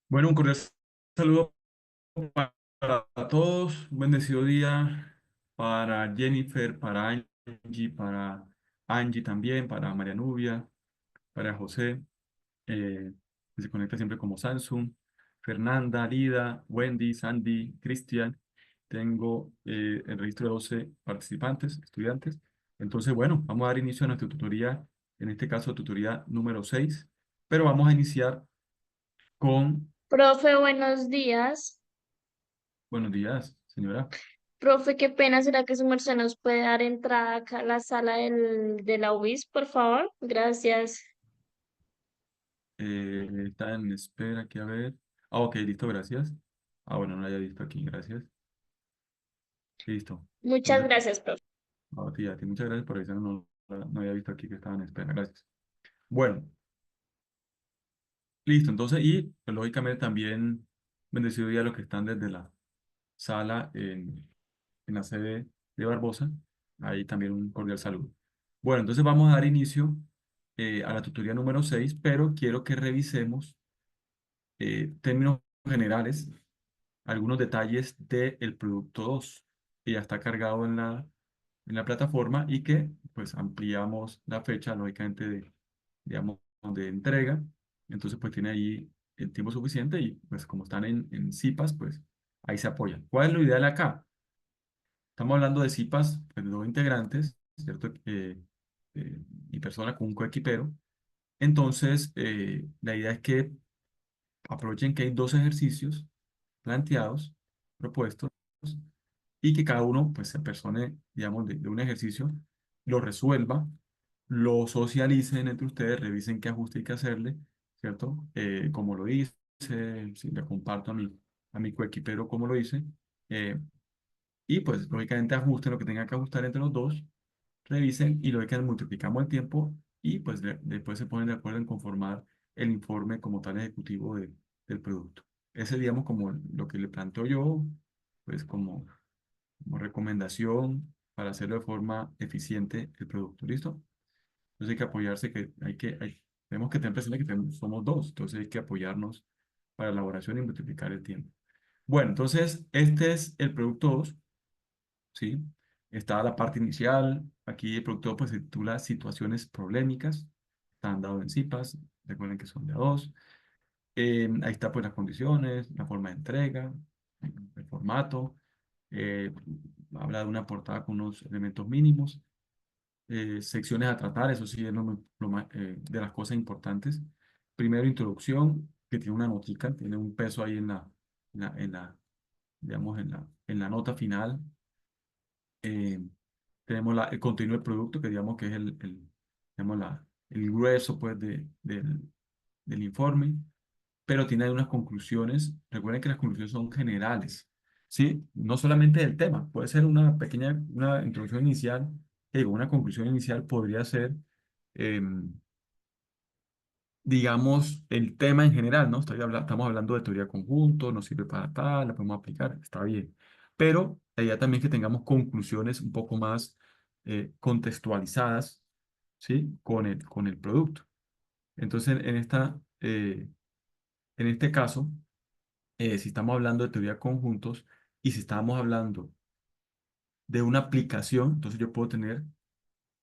Bueno, un cordial saludo para todos, un bendecido día para Jennifer, para Angie también, para María Nubia, para José, que se conecta siempre como Samsung, Fernanda, Lida, Wendy, Sandy, Cristian. Tengo el registro de 12 participantes, estudiantes. Entonces, bueno, vamos a dar inicio a nuestra tutoría, en este caso tutoría número 6, pero vamos a iniciar con, Profe, buenos días. buenos días, señora. Profe, qué pena, ¿será que su merced nos puede dar entrada acá a la sala de la UIS, por favor? Gracias. Está en espera aquí a ver. Ah, ok, listo, gracias. Ah, bueno, no la había visto aquí, gracias. Listo. Muchas Entonces, gracias, profe. a ti muchas gracias por avisar, no había visto aquí que estaba en espera, gracias. Bueno, listo, entonces, y pues, lógicamente también bendecido día a los que están desde la sala en la sede de Barbosa. Ahí también un cordial saludo. Bueno, entonces vamos a dar inicio a la tutoría número 6, pero quiero que revisemos términos generales, algunos detalles del producto 2 que ya está cargado en la plataforma y que pues ampliamos la fecha, lógicamente, digamos, de entrega. Entonces, pues tiene ahí el tiempo suficiente y pues como están en CIPAS, pues ahí se apoyan. ¿Cuál es lo ideal acá? Estamos hablando de CIPAS, pues, de dos integrantes, ¿cierto? Mi persona con un coequipero. Entonces, la idea es que aprovechen que hay dos ejercicios planteados, propuestos, y que cada uno pues se persone, digamos, de un ejercicio, lo resuelva, lo socialicen entre ustedes, revisen qué ajuste hay que hacerle, ¿cierto? Como lo hice, si le comparto a mi coequipero cómo lo hice, eh, y pues lógicamente ajusten lo que tengan que ajustar entre los dos, revisen y lógicamente multiplicamos el tiempo y pues después se ponen de acuerdo en conformar el informe como tal ejecutivo del producto. Ese, digamos, como lo que le planteo yo, pues como recomendación para hacerlo de forma eficiente el producto. ¿Listo? Entonces hay que apoyarse, tenemos que tener presente que somos dos, entonces hay que apoyarnos para la elaboración y multiplicar el tiempo. Bueno, entonces este es el producto 2, ¿sí? Está la parte inicial, aquí el producto pues se titula situaciones problemáticas, están dados en CIPAS, recuerden que son de a dos. Ahí está pues las condiciones, la forma de entrega, el formato, eh, habla de una portada con unos elementos mínimos, secciones a tratar, eso sí es de las cosas importantes. Primero, introducción, que tiene una notica, tiene un peso ahí en la, digamos, en la nota final. Eh, Tenemos el contenido del producto, que digamos que es digamos, el grueso pues, del informe, pero tiene ahí unas conclusiones. Recuerden que las conclusiones son generales, ¿sí? No solamente del tema, puede ser una introducción inicial, que digo, una conclusión inicial podría ser, em, digamos, el tema en general, ¿no? Estamos hablando de teoría de conjunto, nos sirve para tal, la podemos aplicar, está bien. Pero la idea también es que tengamos conclusiones un poco más contextualizadas, ¿sí? Con el producto. Entonces, en este caso, si estamos hablando de teoría de conjuntos y si estamos hablando de una aplicación, entonces yo puedo tener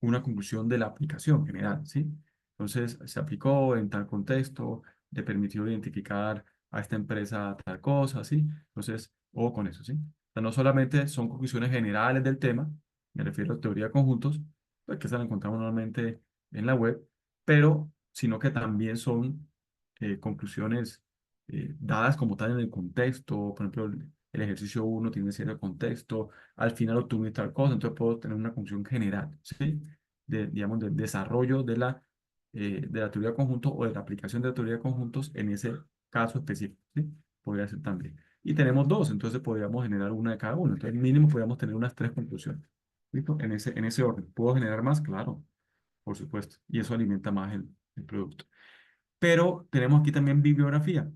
una conclusión de la aplicación general, ¿sí? Entonces, se aplicó en tal contexto, le permitió identificar a esta empresa tal cosa, ¿sí? Entonces, o con eso, ¿sí? O sea, no solamente son conclusiones generales del tema, me refiero a teoría de conjuntos, pues que se la encontramos normalmente en la web, pero sino que también son conclusiones dadas como tal en el contexto, por ejemplo, el ejercicio uno tiene cierto contexto, al final obtuve tal cosa, entonces puedo tener una conclusión general, ¿sí? Digamos, del desarrollo de la teoría de conjuntos o de la aplicación de la teoría de conjuntos en ese caso específico, ¿sí? Podría ser también. Y tenemos dos, entonces podríamos generar una de cada uno. Entonces, mínimo podríamos tener unas tres conclusiones. ¿Listo? En ese orden. ¿Puedo generar más? Claro, por supuesto. Y eso alimenta más el producto. Pero tenemos aquí también bibliografía.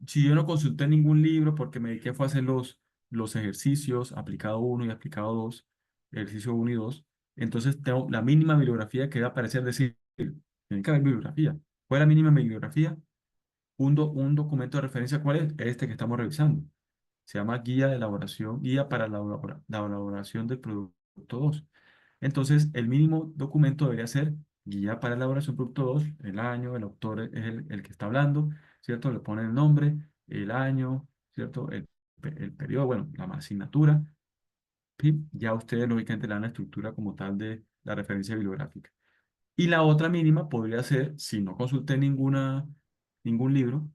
Si yo no consulté ningún libro porque me dediqué fue a hacer los ejercicios, aplicado uno y aplicado 2, ejercicio uno y 2, entonces tengo la mínima bibliografía que va a aparecer decir, tiene que haber bibliografía. ¿Cuál es la mínima bibliografía? un documento de referencia, ¿cuál es? Este que estamos revisando. Se llama Guía de Elaboración, Guía para la elaboración del Producto 2. Entonces, el mínimo documento debería ser Guía para elaboración del Producto 2, el año, el autor es el que está hablando, ¿cierto? Le pone el nombre, el año, ¿cierto? El periodo, bueno, la asignatura, y ya ustedes lógicamente le dan la estructura como tal de la referencia bibliográfica. Y la otra mínima podría ser, si no consulté ningún libro,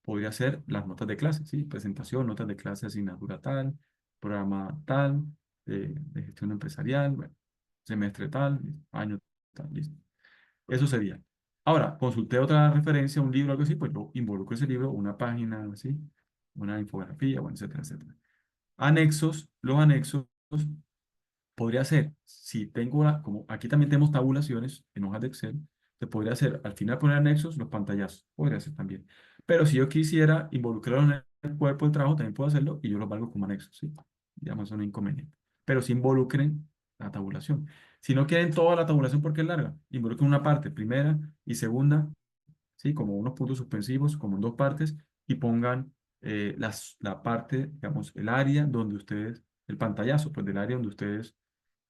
podría ser las notas de clase, ¿sí? Presentación, notas de clase, asignatura tal, programa tal, de gestión empresarial, bueno, semestre tal, año tal, listo. Eso sería. Ahora, consulté otra referencia, un libro, algo así, pues yo involucro ese libro, una página, ¿sí? Una infografía, bueno, etcétera, etcétera. Anexos, los anexos podría ser, si tengo como aquí también tenemos tabulaciones en hojas de Excel, se podría hacer al final poner anexos los pantallazos, podría ser también. Pero si yo quisiera involucrarlo en el cuerpo del trabajo, también puedo hacerlo y yo los valgo como anexos, ¿sí? Digamos, eso no es inconveniente. Pero si involucren la tabulación. Si no quieren toda la tabulación porque es larga, involucren una parte, primera y segunda, ¿sí? Como unos puntos suspensivos, como en dos partes, y pongan la parte, digamos, el área donde ustedes, el pantallazo, pues del área donde ustedes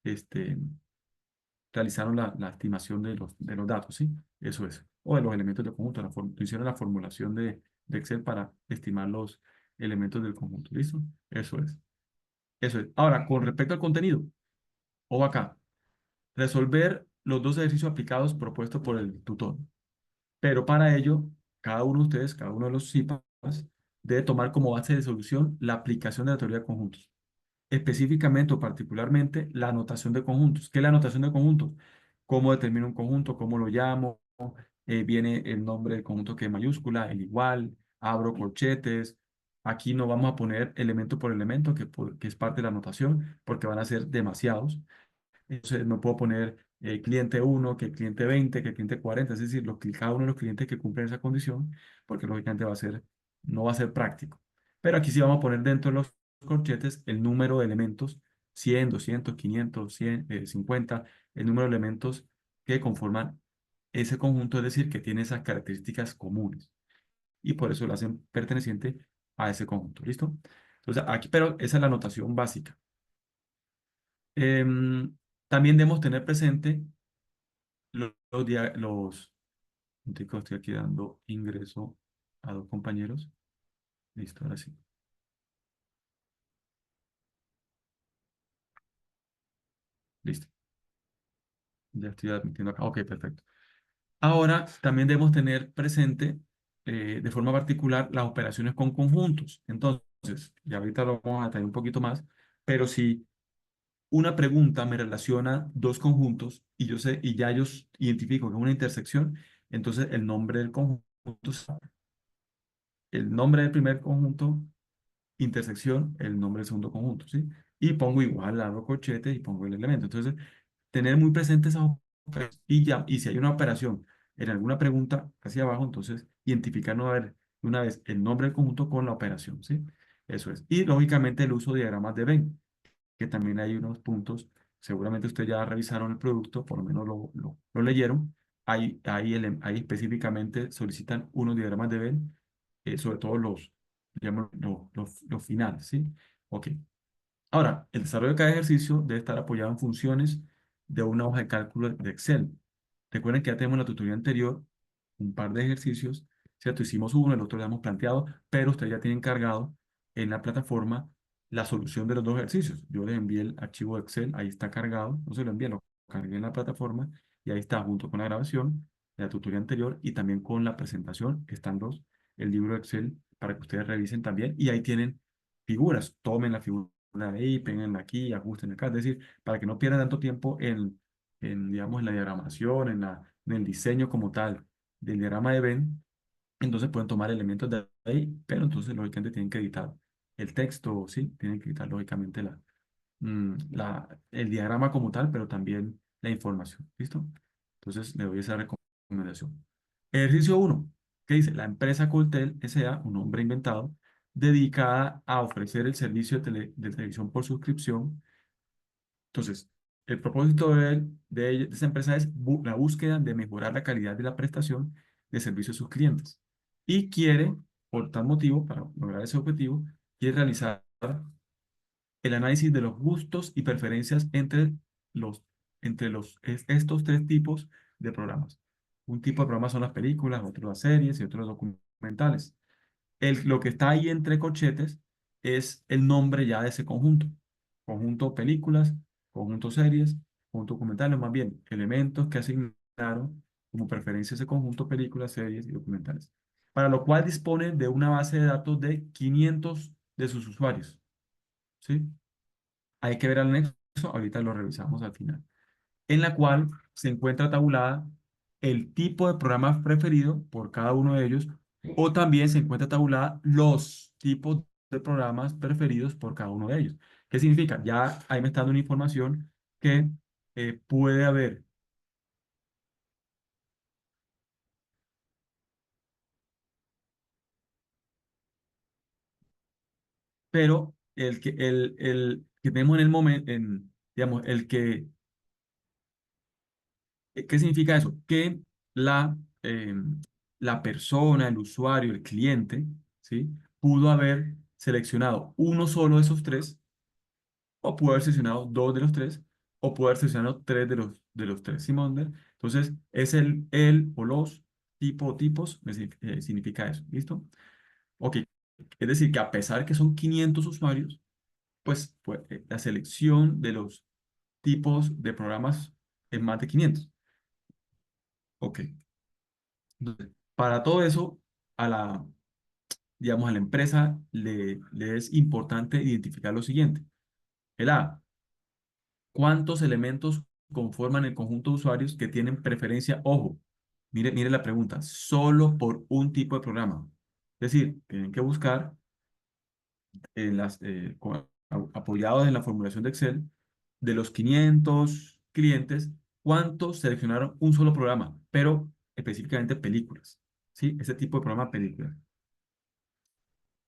este, realizaron la estimación de los datos, ¿sí? Eso es. O de los elementos del conjunto, hicieron la formulación de Excel para estimar los elementos del conjunto, ¿listo? Eso es. Eso es. Ahora, con respecto al contenido, o acá, resolver los dos ejercicios aplicados propuestos por el tutor. Pero para ello, cada uno de ustedes, cada uno de los CIPAs, debe tomar como base de solución la aplicación de la teoría de conjuntos, específicamente o particularmente la anotación de conjuntos. ¿Qué es la anotación de conjuntos? ¿Cómo determino un conjunto? ¿Cómo lo llamo? Viene el nombre del conjunto que es mayúscula, el igual, abro corchetes. Aquí no vamos a poner elemento por elemento, que es parte de la anotación, porque van a ser demasiados. Entonces no puedo poner cliente 1, que cliente 20, que cliente 40, es decir, cada uno de los clientes que cumplen esa condición, porque lógicamente no va a ser práctico. Pero aquí sí vamos a poner dentro de los corchetes el número de elementos, 100, 200, 500, 100, 50, el número de elementos que conforman ese conjunto, es decir, que tiene esas características comunes. Y por eso lo hacen perteneciente a ese conjunto. ¿Listo? Entonces, aquí, pero esa es la notación básica. Em, También debemos tener presente un tico, estoy aquí dando ingreso a dos compañeros. Listo, ahora sí. Listo. Ya estoy admitiendo acá. Ok, perfecto. Ahora también debemos tener presente de forma particular las operaciones con conjuntos. Entonces, ya ahorita lo vamos a traer un poquito más, pero si una pregunta me relaciona dos conjuntos y yo sé, y ya ellos identifico que es una intersección, entonces el nombre del conjunto, el nombre del primer conjunto, intersección, el nombre del segundo conjunto, ¿sí? Y pongo igual, abro corchete y pongo el elemento. Entonces, tener muy presentes esas operaciones y ya, y si hay una operación en alguna pregunta hacia abajo, entonces identificar una vez el nombre del conjunto con la operación, ¿sí? Eso es. Y lógicamente el uso de diagramas de Venn, que también hay unos puntos, seguramente ustedes ya revisaron el producto, por lo menos lo leyeron, ahí específicamente solicitan unos diagramas de Venn, sobre todo digamos, los finales, ¿sí? Ok. Ahora, el desarrollo de cada ejercicio debe estar apoyado en funciones de una hoja de cálculo de Excel. Recuerden que ya tenemos en la tutoría anterior un par de ejercicios, ¿cierto? Hicimos uno, el otro lo hemos planteado, pero ustedes ya tienen cargado en la plataforma la solución de los dos ejercicios. Yo les envié el archivo de Excel, ahí está cargado, no se lo envié, lo cargué en la plataforma y ahí está junto con la grabación de la tutoría anterior y también con la presentación, están el libro de Excel para que ustedes revisen también y ahí tienen figuras, tomen la figura de ahí, péguenla aquí, ajusten acá, es decir, para que no pierdan tanto tiempo digamos, en la diagramación, en el diseño como tal del diagrama de Venn, entonces pueden tomar elementos de ahí, pero entonces lógicamente tienen que editar el texto, ¿sí? Tienen que editar lógicamente el diagrama como tal, pero también la información, ¿listo? Entonces le doy esa recomendación. Ejercicio uno, que dice, la empresa Coltel S.A., un nombre inventado, dedicada a ofrecer el servicio de televisión por suscripción. Entonces, el propósito de esa empresa es la búsqueda de mejorar la calidad de la prestación de servicio a sus clientes. y quiere, por tal motivo, para lograr ese objetivo, quiere realizar el análisis de los gustos y preferencias los, estos tres tipos de programas. Un tipo de programa son las películas, otro las series y otro los documentales. Lo que está ahí entre corchetes es el nombre ya de ese conjunto. Conjunto películas, conjunto series, conjunto documentales, más bien elementos que asignaron como preferencia ese conjunto películas, series y documentales. Para lo cual dispone de una base de datos de 500 de sus usuarios. ¿Sí? Hay que ver el anexo, ahorita lo revisamos al final, en la cual se encuentra tabulada el tipo de programa preferido por cada uno de ellos, o también se encuentra tabulada los tipos de programas preferidos por cada uno de ellos. ¿Qué significa? Ya ahí me está dando una información que puede haber, pero el que tenemos en el momento, digamos, ¿qué significa eso? Que la, eh, la persona, el usuario, el cliente, ¿sí? Pudo haber seleccionado uno solo de esos tres, o pudo haber seleccionado dos de los tres, o pudo haber seleccionado tres de los tres. ¿Sí, Monder? Entonces, es el o los tipos, significa eso. ¿Listo? Ok. Es decir, que a pesar que son 500 usuarios, pues la selección de los tipos de programas es más de 500. Ok. Entonces, para todo eso, digamos, a la empresa le es importante identificar lo siguiente. El A, ¿cuántos elementos conforman el conjunto de usuarios que tienen preferencia? Ojo, mire la pregunta, solo por un tipo de programa. Es decir, tienen que buscar apoyados en la formulación de Excel, de los 500 clientes, ¿cuántos seleccionaron un solo programa? Pero específicamente películas. ¿Sí? Ese tipo de programa, películas.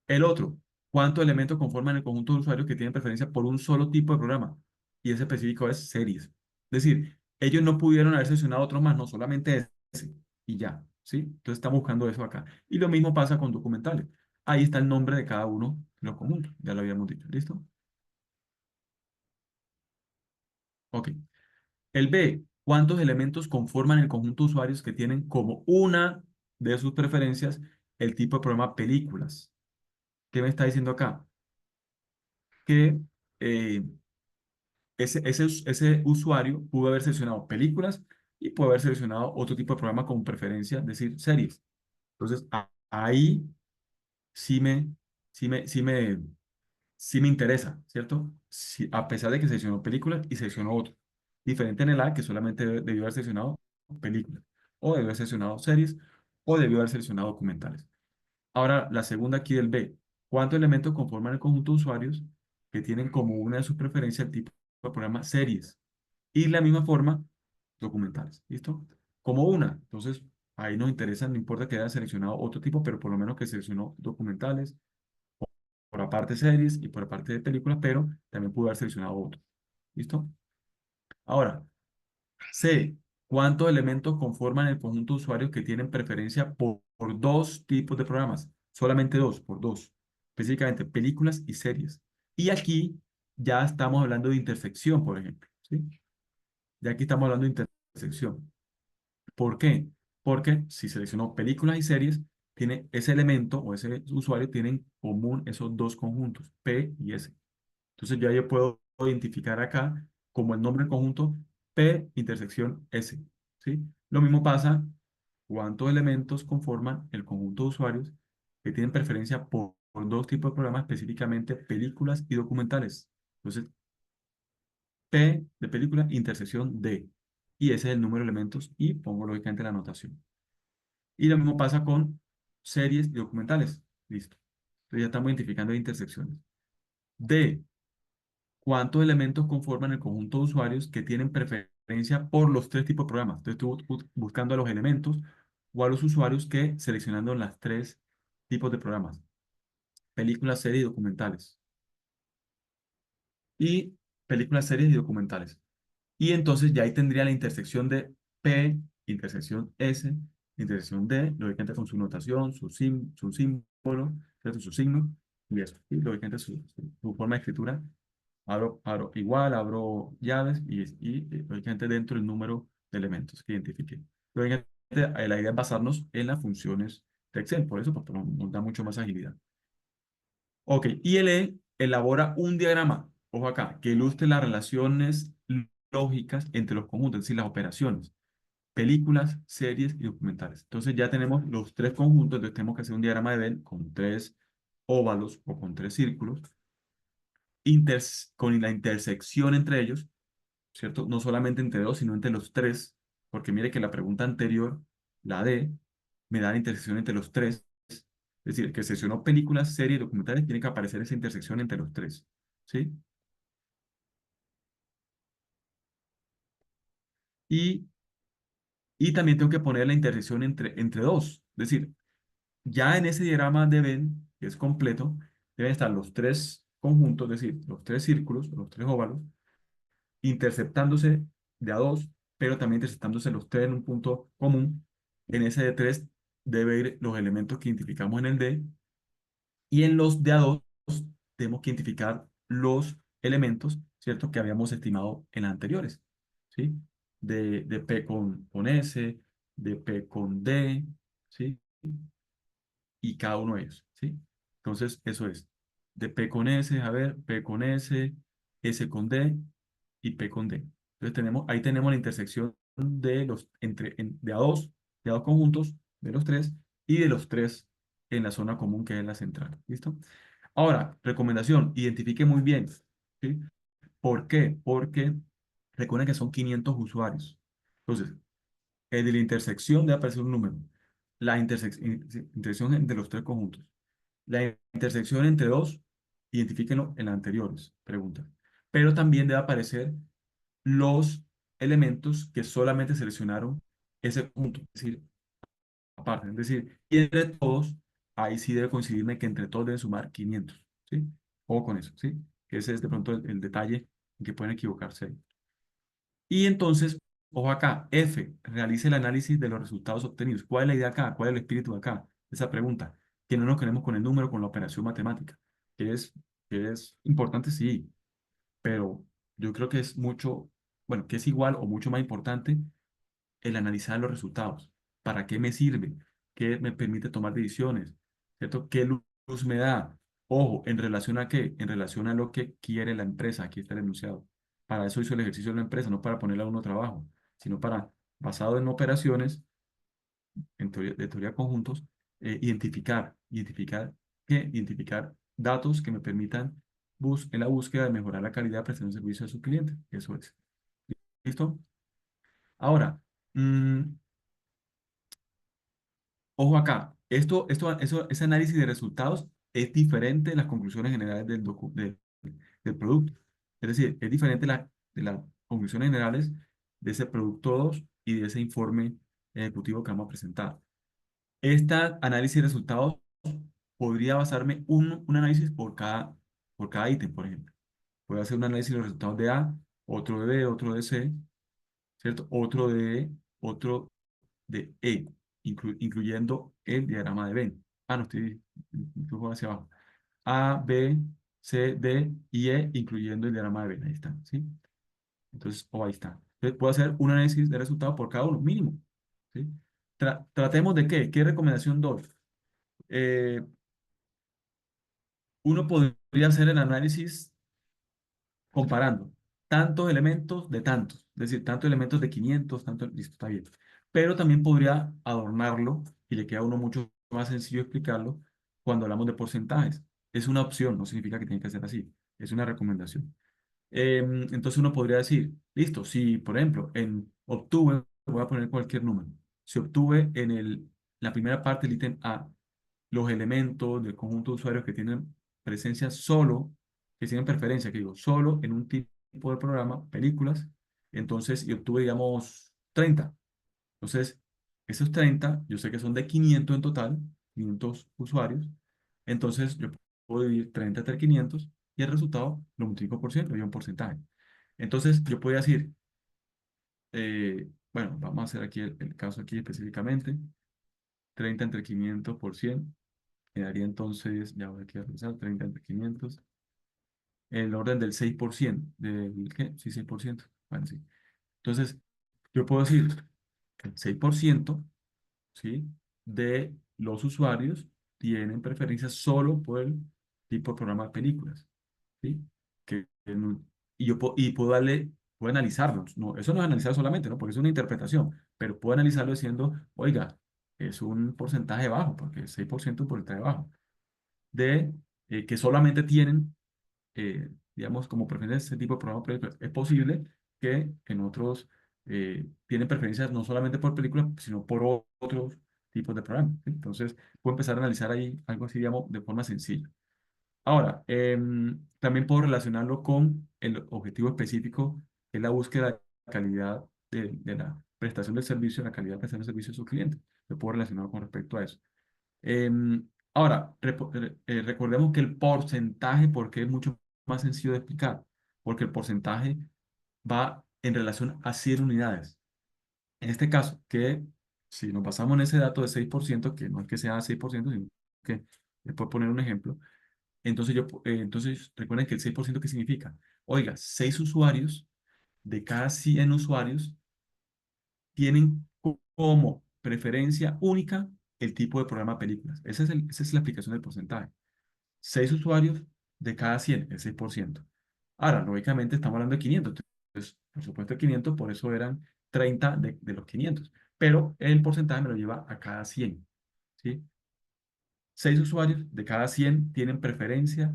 El otro, ¿cuántos elementos conforman el conjunto de usuarios que tienen preferencia por un solo tipo de programa? Y ese específico es series. Es decir, ellos no pudieron haber seleccionado otros más, no solamente ese, y ya, ¿sí? Entonces estamos buscando eso acá. Y lo mismo pasa con documentales. Ahí está el nombre de cada uno de los conjuntos, ya lo habíamos dicho, ¿listo? Ok. El B, ¿cuántos elementos conforman el conjunto de usuarios que tienen como una de sus preferencias el tipo de programa películas? ¿Qué me está diciendo acá? Que eh, ese usuario pudo haber seleccionado películas y pudo haber seleccionado otro tipo de programa con preferencia, es decir, series. Entonces, ahí sí me, sí me, sí me, sí me interesa, ¿cierto? A pesar de que seleccionó películas y seleccionó otro. Diferente en el A, que solamente debió haber seleccionado películas, o debió haber seleccionado series, o debió haber seleccionado documentales. Ahora, la segunda aquí del B. ¿Cuántos elementos conforman el conjunto de usuarios que tienen como una de sus preferencias el tipo de programa series? Y la misma forma, documentales. ¿Listo? Como una. Entonces, ahí nos interesa, no importa que haya seleccionado otro tipo, pero por lo menos que seleccionó documentales, por aparte series y por aparte de películas, pero también pudo haber seleccionado otro. ¿Listo? Ahora, C. ¿Cuántos elementos conforman el conjunto de usuarios que tienen preferencia por dos tipos de programas? Solamente dos, por dos. Específicamente, películas y series. Y aquí ya estamos hablando de intersección, por ejemplo. ¿Sí? Ya aquí estamos hablando de intersección. ¿Por qué? Porque si seleccionó películas y series, tiene ese elemento o ese usuario tiene en común esos dos conjuntos, P y S. Entonces ya yo puedo identificar acá como el nombre del conjunto P intersección S. ¿Sí? Lo mismo pasa cuántos elementos conforman el conjunto de usuarios que tienen preferencia por dos tipos de programas, específicamente películas y documentales. Entonces, P de película, intersección D. Y ese es el número de elementos y pongo lógicamente la anotación. Y lo mismo pasa con series y documentales. Listo. Entonces ya estamos identificando intersecciones. D. ¿Cuántos elementos conforman el conjunto de usuarios que tienen preferencia por los tres tipos de programas? Entonces estoy buscando a los elementos o a los usuarios que seleccionando las tres tipos de programas. Películas, series y documentales. Y películas, series y documentales. Y entonces ya ahí tendría la intersección de P, intersección S intersección D, lógicamente con su notación, su símbolo, ¿cierto? Su signo, y eso, y lógicamente su forma de escritura. Abro igual, abro llaves lógicamente dentro el número de elementos que identifique. Lógicamente, la idea es basarnos en las funciones de Excel, por eso porque nos da mucho más agilidad. Ok, ILE elabora un diagrama, ojo acá, que ilustre las relaciones lógicas entre los conjuntos, es decir, las operaciones, películas, series y documentales. Entonces ya tenemos los tres conjuntos, entonces tenemos que hacer un diagrama de Venn con tres óvalos o con tres círculos, con la intersección entre ellos, ¿cierto? No solamente entre dos, sino entre los tres, porque mire que la pregunta anterior, la D, me da la intersección entre los tres. Es decir, que seleccionó películas, series y documentales, tiene que aparecer esa intersección entre los tres, ¿sí? Y, y también tengo que poner la intersección entre dos. Es decir, ya en ese diagrama de Venn, que es completo, deben estar los tres conjuntos, es decir, los tres círculos, los tres óvalos, interceptándose de a dos, pero también interceptándose los tres en un punto común. En ese de tres debe ir los elementos que identificamos en el D, y en los de a dos tenemos que identificar los elementos, ¿cierto? Que habíamos estimado en las anteriores, ¿sí? De P con S, de P con D, ¿sí? Y cada uno de ellos, ¿sí? Entonces, eso es. De P con S, a ver, P con S con D y P con D. Entonces, ahí tenemos la intersección de de a dos conjuntos, de los tres, y de los tres en la zona común que es la central. ¿Listo? Ahora, recomendación, identifique muy bien, ¿sí? ¿Por qué? Porque recuerden que son 500 usuarios. Entonces, de la intersección debe aparecer un número. La intersección entre los tres conjuntos. La intersección entre dos, identifíquenlo en las anteriores preguntas. Pero también debe aparecer los elementos que solamente seleccionaron ese punto, es decir, aparte. Es decir, y entre todos, ahí sí debe coincidirme que entre todos deben sumar 500, ¿sí? O con eso, ¿sí? Que ese es de pronto el detalle en que pueden equivocarse ahí. Y entonces, ojo acá, F, realice el análisis de los resultados obtenidos. ¿Cuál es la idea acá? ¿Cuál es el espíritu de acá? Esa pregunta, que no nos quedemos con el número, con la operación matemática, que es importante, sí, pero yo creo que es mucho, bueno, que es igual o mucho más importante el analizar los resultados. ¿Para qué me sirve? ¿Qué me permite tomar decisiones? ¿Cierto? ¿Qué luz me da? Ojo, ¿en relación a qué? En relación a lo que quiere la empresa. Aquí está el enunciado. Para eso hizo el ejercicio de la empresa, no para ponerle a uno trabajo, sino para, basado en operaciones, de teoría de conjuntos, identificar datos que me permitan en la búsqueda de mejorar la calidad de prestación de servicio a su cliente. Eso es. ¿Listo? Ahora, mm, ojo acá, ese análisis de resultados es diferente de las conclusiones generales del producto. Es decir, es diferente de las conclusiones generales de ese producto 2 y de ese informe ejecutivo que vamos a presentar. Este análisis de resultados podría basarme un análisis por cada ítem, por ejemplo. Puedo hacer un análisis de los resultados de A, otro de B, otro de C, ¿cierto? Otro de E, incluyendo el diagrama de Venn. Ah, no, estoy hacia abajo. A, B, C, D y E, incluyendo el diagrama de Venn. Ahí está, ¿sí? Entonces, ahí está. Entonces, puedo hacer un análisis de resultados por cada uno, mínimo, ¿sí? Tratemos de qué. ¿Qué recomendación doy? Eh, Uno podría hacer el análisis comparando tantos elementos de tantos, es decir, tantos elementos de 500, tanto, listo, está bien. Pero también podría adornarlo y le queda a uno mucho más sencillo explicarlo cuando hablamos de porcentajes. Es una opción, no significa que tiene que ser así, es una recomendación. Entonces uno podría decir, listo, si por ejemplo voy a poner cualquier número, si obtuve en la primera parte del ítem A los elementos del conjunto de usuarios que tienen presencia solo, que tienen preferencia, que digo, solo en un tipo de programa, películas, entonces, y obtuve, digamos, 30. Entonces, esos 30 yo sé que son de 500 en total, 500 usuarios, entonces yo puedo dividir 30 entre 500 y el resultado lo multiplico por 100, y un porcentaje. Entonces, yo podría decir, bueno, vamos a hacer aquí el caso aquí específicamente. 30 entre 500 por 100 me daría entonces, ya voy aquí a revisar, 30 entre 500 el orden del 6%, ¿del qué? Sí, 6%. Bueno, sí. Entonces, yo puedo decir que el 6%, ¿sí? De los usuarios tienen preferencia solo por el tipo de programa de películas, ¿sí? Y y puedo darle, puedo analizarlo, no, eso no es analizar solamente, ¿no? Porque es una interpretación, pero puedo analizarlo diciendo, oiga, es un porcentaje bajo, porque el 6% es un porcentaje bajo, de que solamente tienen digamos, como preferencia ese tipo de programas, pero es posible que en otros tienen preferencias no solamente por películas, sino por otros tipos de programas, ¿sí? Entonces, puedo empezar a analizar ahí algo así, digamos, de forma sencilla. Ahora, también puedo relacionarlo con el objetivo específico, que es la búsqueda de calidad de la prestación del servicio, la calidad de prestación del servicio de sus clientes. Lo puedo relacionar con respecto a eso. Ahora, recordemos que el porcentaje, porque es mucho más sencillo de explicar, porque el porcentaje va en relación a 100 unidades. En este caso, que si nos basamos en ese dato de 6%, que no es que sea 6%, sino que les puedo poner un ejemplo, entonces, entonces recuerden que el 6%, ¿qué significa? Oiga, 6 usuarios de cada 100 usuarios tienen como preferencia única el tipo de programa películas. Esa es la explicación del porcentaje. 6 usuarios de cada 100 el 6%. Ahora, lógicamente estamos hablando de 500. Entonces, por supuesto, 500, por eso eran 30 de los 500. Pero el porcentaje me lo lleva a cada 100. ¿Sí? 6 usuarios de cada 100 tienen preferencia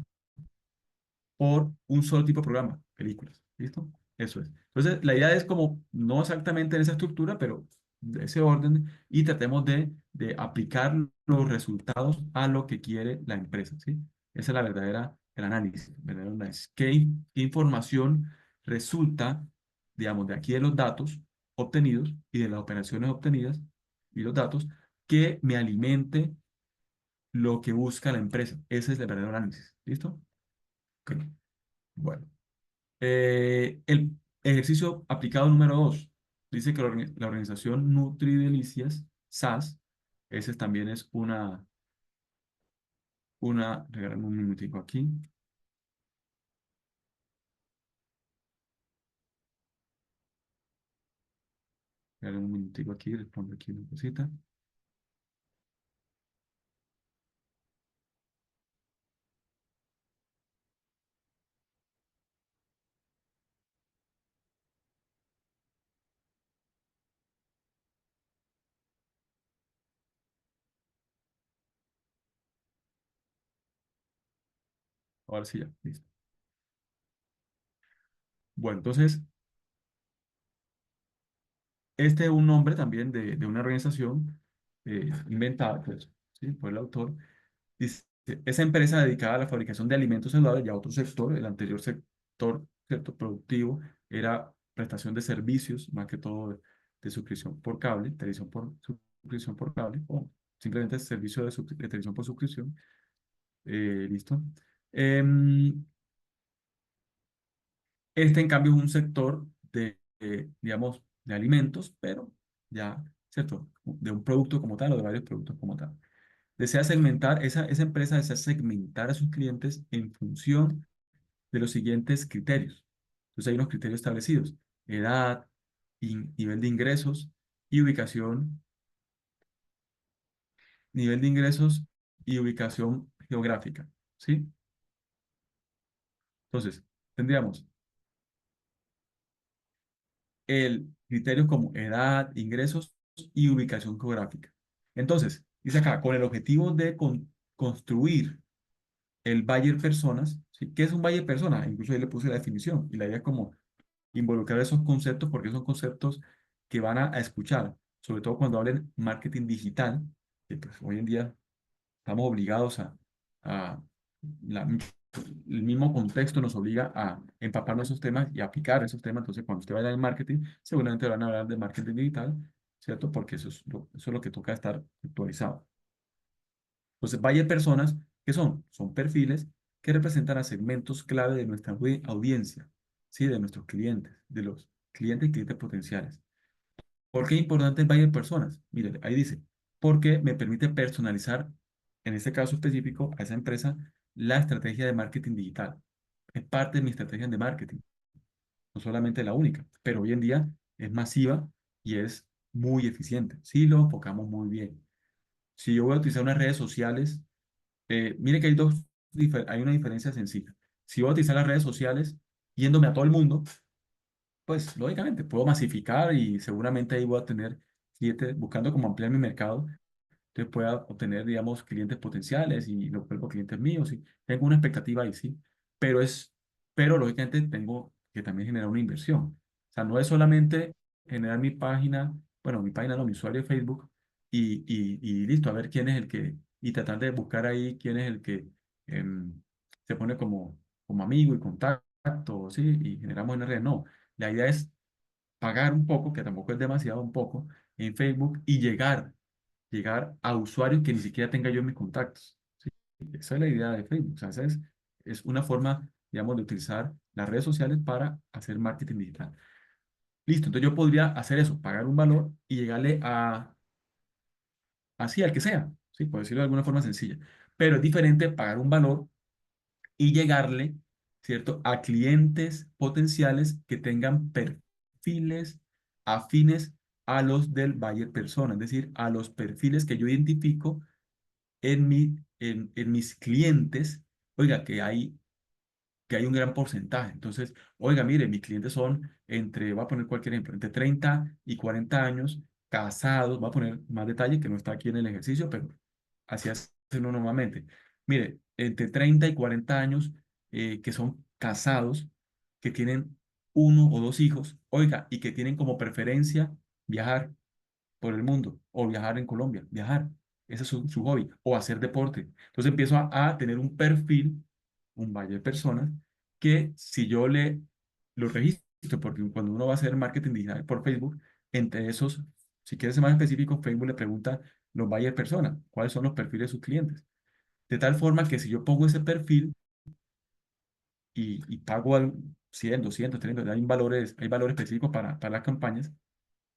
por un solo tipo de programa, películas. ¿Listo? Eso es. Entonces, la idea es como, no exactamente en esa estructura, pero de ese orden, y tratemos de aplicar los resultados a lo que quiere la empresa, ¿sí? Esa es la verdadera, el análisis, el verdadero análisis. ¿Qué información resulta, digamos, de aquí de los datos obtenidos y de las operaciones obtenidas y los datos que me alimente lo que busca la empresa? Ese es el verdadero análisis. ¿Listo? Ok. Bueno. El ejercicio aplicado número 2 dice que la organización Nutridelicias, SAS, ese también es regálame un minutico aquí, regálame un minutico aquí, les pongo aquí una cosita, ahora sí ya, listo. Bueno, entonces, este es un nombre también de una organización inventada, pues, ¿sí? Por el autor. Dice, esa empresa dedicada a la fabricación de alimentos saludables, ya otro sector, el anterior sector, ¿cierto? Productivo, era prestación de servicios, más que todo de suscripción por cable, televisión por suscripción por cable, o simplemente servicio de televisión por suscripción. Listo. Em, este, en cambio, es un sector digamos, de alimentos, pero ya, ¿cierto? De un producto como tal o de varios productos como tal. Desea segmentar, esa empresa desea segmentar a sus clientes en función de los siguientes criterios. Entonces hay unos criterios establecidos: edad, nivel de ingresos y ubicación, nivel de ingresos y ubicación geográfica, ¿sí? Entonces, tendríamos el criterio como edad, ingresos y ubicación geográfica. Entonces, dice acá, con el objetivo de construir el buyer personas, ¿sí? ¿Qué es un buyer persona? Incluso ahí le puse la definición y la idea es como involucrar esos conceptos porque son conceptos que van a escuchar, sobre todo cuando hablen marketing digital, que pues hoy en día estamos obligados a la- el mismo contexto nos obliga a empaparnos esos temas y aplicar esos temas. Entonces, cuando usted vaya en marketing, seguramente van a hablar de marketing digital, ¿cierto? Porque eso es lo que toca estar actualizado. Entonces, vaya personas, ¿qué son? Son perfiles que representan a segmentos clave de nuestra audiencia, ¿sí? De nuestros clientes, de los clientes y clientes potenciales. ¿Por qué es importante el buyer personas? Mire, ahí dice, porque me permite personalizar, en este caso específico, a esa empresa, la estrategia de marketing digital. Es parte de mi estrategia de marketing, no solamente la única, pero hoy en día es masiva y es muy eficiente. Si lo enfocamos muy bien. Si yo voy a utilizar unas redes sociales, mire que hay una diferencia sencilla. Si voy a utilizar las redes sociales yéndome a todo el mundo, pues lógicamente puedo masificar y seguramente ahí voy a tener clientes buscando como ampliar mi mercado, entonces pueda obtener, digamos, clientes potenciales y los vuelvo clientes míos. Y tengo una expectativa ahí, sí. Pero pero lógicamente tengo que también generar una inversión. O sea, no es solamente generar mi página, bueno, mi página no, mi usuario de Facebook y listo, a ver quién es el que, y tratar de buscar ahí quién es el que se pone como amigo y contacto, sí, y generamos una red. No, la idea es pagar un poco, que tampoco es demasiado un poco, en Facebook y llegar a usuarios que ni siquiera tenga yo en mis contactos. ¿Sí? Esa es la idea de Facebook. O sea, es una forma, digamos, de utilizar las redes sociales para hacer marketing digital. Listo, entonces yo podría hacer eso, pagar un valor y llegarle así al que sea, ¿sí? Por decirlo de alguna forma sencilla. Pero es diferente pagar un valor y llegarle, ¿cierto? A clientes potenciales que tengan perfiles afines a los del buyer persona, es decir, a los perfiles que yo identifico en mis clientes, oiga, que hay un gran porcentaje. Entonces, oiga, mire, mis clientes son voy a poner cualquier ejemplo, entre 30 y 40 años, casados, voy a poner más detalle que no está aquí en el ejercicio, pero así hace uno normalmente. Mire, entre 30 y 40 años, que son casados, que tienen uno o dos hijos, oiga, y que tienen como preferencia viajar por el mundo o viajar en Colombia, viajar. Ese es su hobby. O hacer deporte. Entonces empiezo a tener un perfil, un valle de personas, que si yo lo registro, porque cuando uno va a hacer marketing digital por Facebook, entre esos, si quieres ser más específico, Facebook le pregunta los buyer personas, cuáles son los perfiles de sus clientes. De tal forma que si yo pongo ese perfil y pago 100, 200, 300, hay valores específicos para las campañas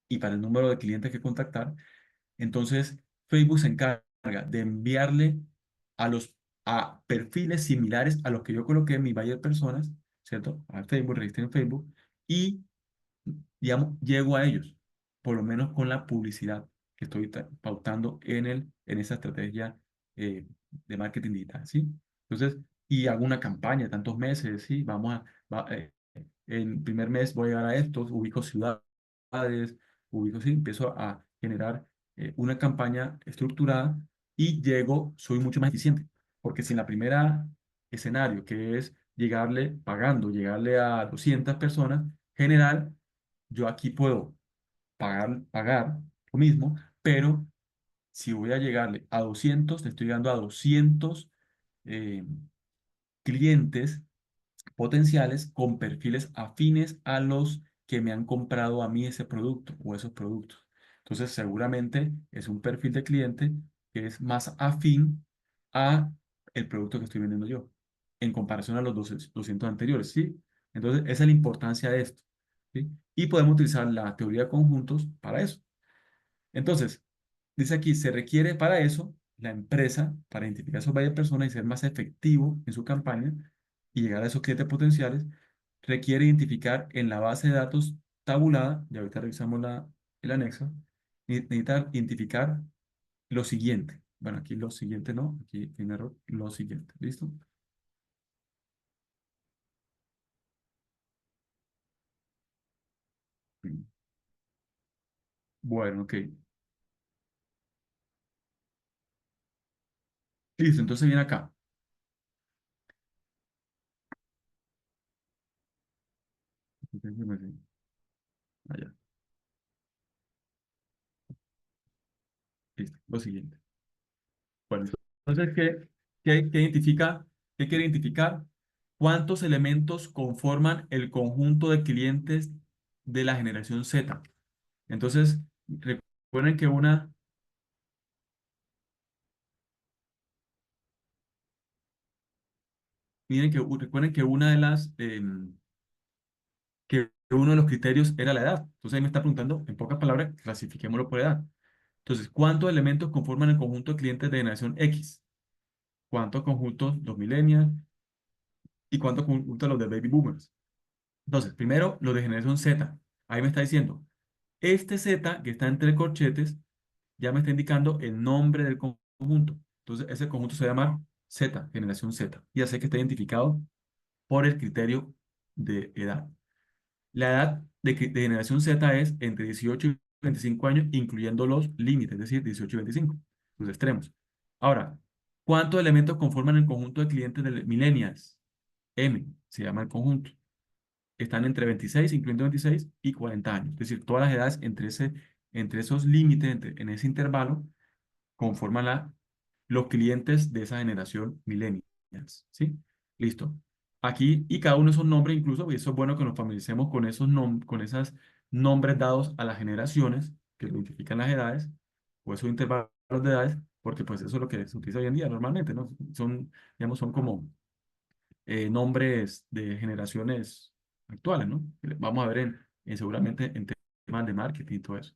y para el número de clientes que contactar, entonces, Facebook se encarga de enviarle a perfiles similares a los que yo coloqué en mi buyer personas, ¿cierto? A Facebook, registré en Facebook, y, digamos, llego a ellos, por lo menos con la publicidad que estoy pautando en esa estrategia de marketing digital, ¿sí? Entonces, y hago una campaña de tantos meses, ¿sí? En primer mes voy a llegar a estos, ubico ciudades, sí, empiezo a generar una campaña estructurada y soy mucho más eficiente. Porque si en la primera escenario, que es llegarle a 200 personas, general, yo aquí puedo pagar lo mismo, pero si voy a llegarle a 200, le estoy llegando a 200 eh, clientes potenciales con perfiles afines a los que me han comprado a mí ese producto o esos productos. Entonces, seguramente es un perfil de cliente que es más afín a el producto que estoy vendiendo yo, en comparación a los 200 anteriores, ¿sí? Entonces, esa es la importancia de esto, ¿sí? Y podemos utilizar la teoría de conjuntos para eso. Entonces, dice aquí, se requiere para eso la empresa, para identificar a esos varias personas y ser más efectivo en su campaña y llegar a esos clientes potenciales, requiere identificar en la base de datos tabulada, y ahorita revisamos el anexo, necesita identificar lo siguiente. Bueno, aquí lo siguiente no, aquí hay un error, lo siguiente. ¿Listo? Bueno, ok. Listo, entonces viene acá. Allá. Listo, lo siguiente. Bueno, entonces, ¿qué identifica? ¿Qué quiere identificar? ¿Cuántos elementos conforman el conjunto de clientes de la generación Z? Entonces, recuerden que recuerden que que uno de los criterios era la edad. Entonces ahí me está preguntando, en pocas palabras, clasifiquémoslo por edad. Entonces, ¿cuántos elementos conforman el conjunto de clientes de generación X? ¿Cuántos conjuntos los millennials y cuántos conjuntos los de baby boomers? Entonces, primero, los de generación Z. Ahí me está diciendo, este Z que está entre corchetes ya me está indicando el nombre del conjunto. Entonces, ese conjunto se llama Z, generación Z. Ya sé que está identificado por el criterio de edad. La edad de generación Z es entre 18 y 25 años, incluyendo los límites, es decir, 18 y 25, los extremos. Ahora, ¿cuántos elementos conforman el conjunto de clientes de millennials? M, se llama el conjunto. Están entre 26, incluyendo 26, y 40 años. Es decir, todas las edades entre esos límites, en ese intervalo, conforman los clientes de esa generación millennials, ¿sí? Listo. Aquí, y cada uno de esos nombres, incluso, y eso es bueno que nos familiaricemos con con esos nombres dados a las generaciones que identifican las edades, o esos intervalos de edades, porque pues eso es lo que se utiliza hoy en día normalmente, ¿no? Digamos, son como nombres de generaciones actuales, ¿no? Vamos a ver seguramente en temas de marketing y todo eso.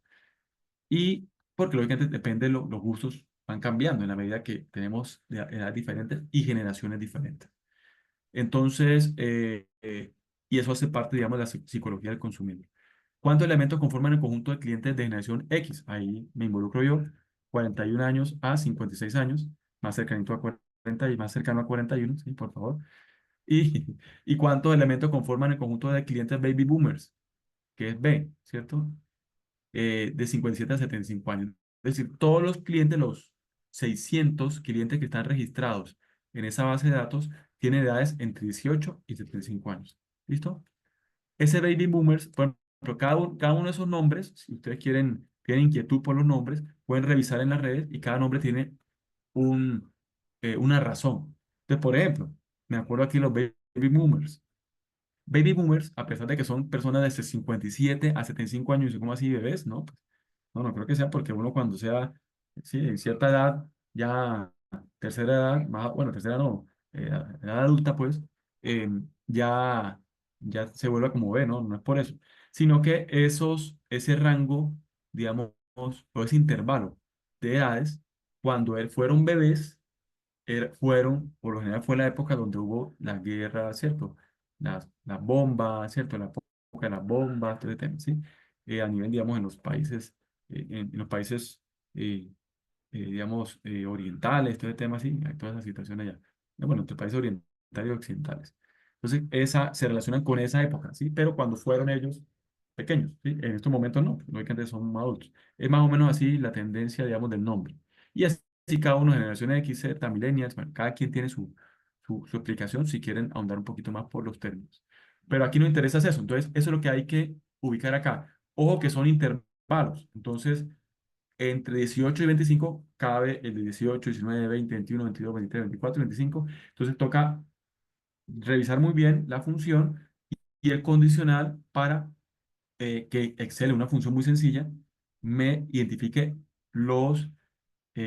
Y porque lógicamente depende, los gustos van cambiando en la medida que tenemos edades diferentes y generaciones diferentes. Entonces, y eso hace parte, digamos, de la psicología del consumidor. ¿Cuántos elementos conforman el conjunto de clientes de generación X? Ahí me involucro yo, 41 años a 56 años, más cercanito a 40 y más cercano a 41, sí, por favor. ¿Y, y cuántos elementos conforman el conjunto de clientes baby boomers? Que es B, ¿cierto? De 57 a 75 años. Es decir, todos los clientes, los 600 clientes que están registrados en esa base de datos, tienen edades entre 18 y 75 años. ¿Listo? Ese baby boomers, por ejemplo, cada uno de esos nombres, si ustedes tienen inquietud por los nombres, pueden revisar en las redes y cada nombre tiene una razón. Entonces, por ejemplo, me acuerdo aquí los baby boomers. Baby boomers, a pesar de que son personas de 57 a 75 años, y como así bebés, ¿no? Pues, no creo que sea porque uno cuando sea, sí, en cierta edad, ya tercera edad, más, bueno, tercera no, edad adulta, pues, eh, ya, ya se vuelve como bebé, ¿no? No es por eso, sino que ese rango, digamos, o ese intervalo de edades, cuando fueron bebés, por lo general fue la época donde hubo la guerra, ¿cierto? Las bombas, ¿cierto? La época de las bombas, todo ese tema, ¿sí? A nivel, digamos, en los países, eh, digamos, orientales, todo ese tema, sí, hay toda esa situación allá. Bueno, entre países orientales y occidentales. Entonces, se relacionan con esa época, ¿sí? Pero cuando fueron ellos pequeños, ¿sí? En estos momentos no, lógicamente son adultos. Es más o menos así la tendencia, digamos, del nombre. Y así cada uno, generaciones X, Z, millennials, bueno, cada quien tiene su explicación si quieren ahondar un poquito más por los términos. Pero aquí nos interesa es eso. Entonces, eso es lo que hay que ubicar acá. Ojo que son intervalos. Entonces, entre 18 y 25 cabe el de 18, 19, 20, 21, 22, 23, 24 y 25. Entonces, toca revisar muy bien la función y el condicional para que Excel, una función muy sencilla, me identifique los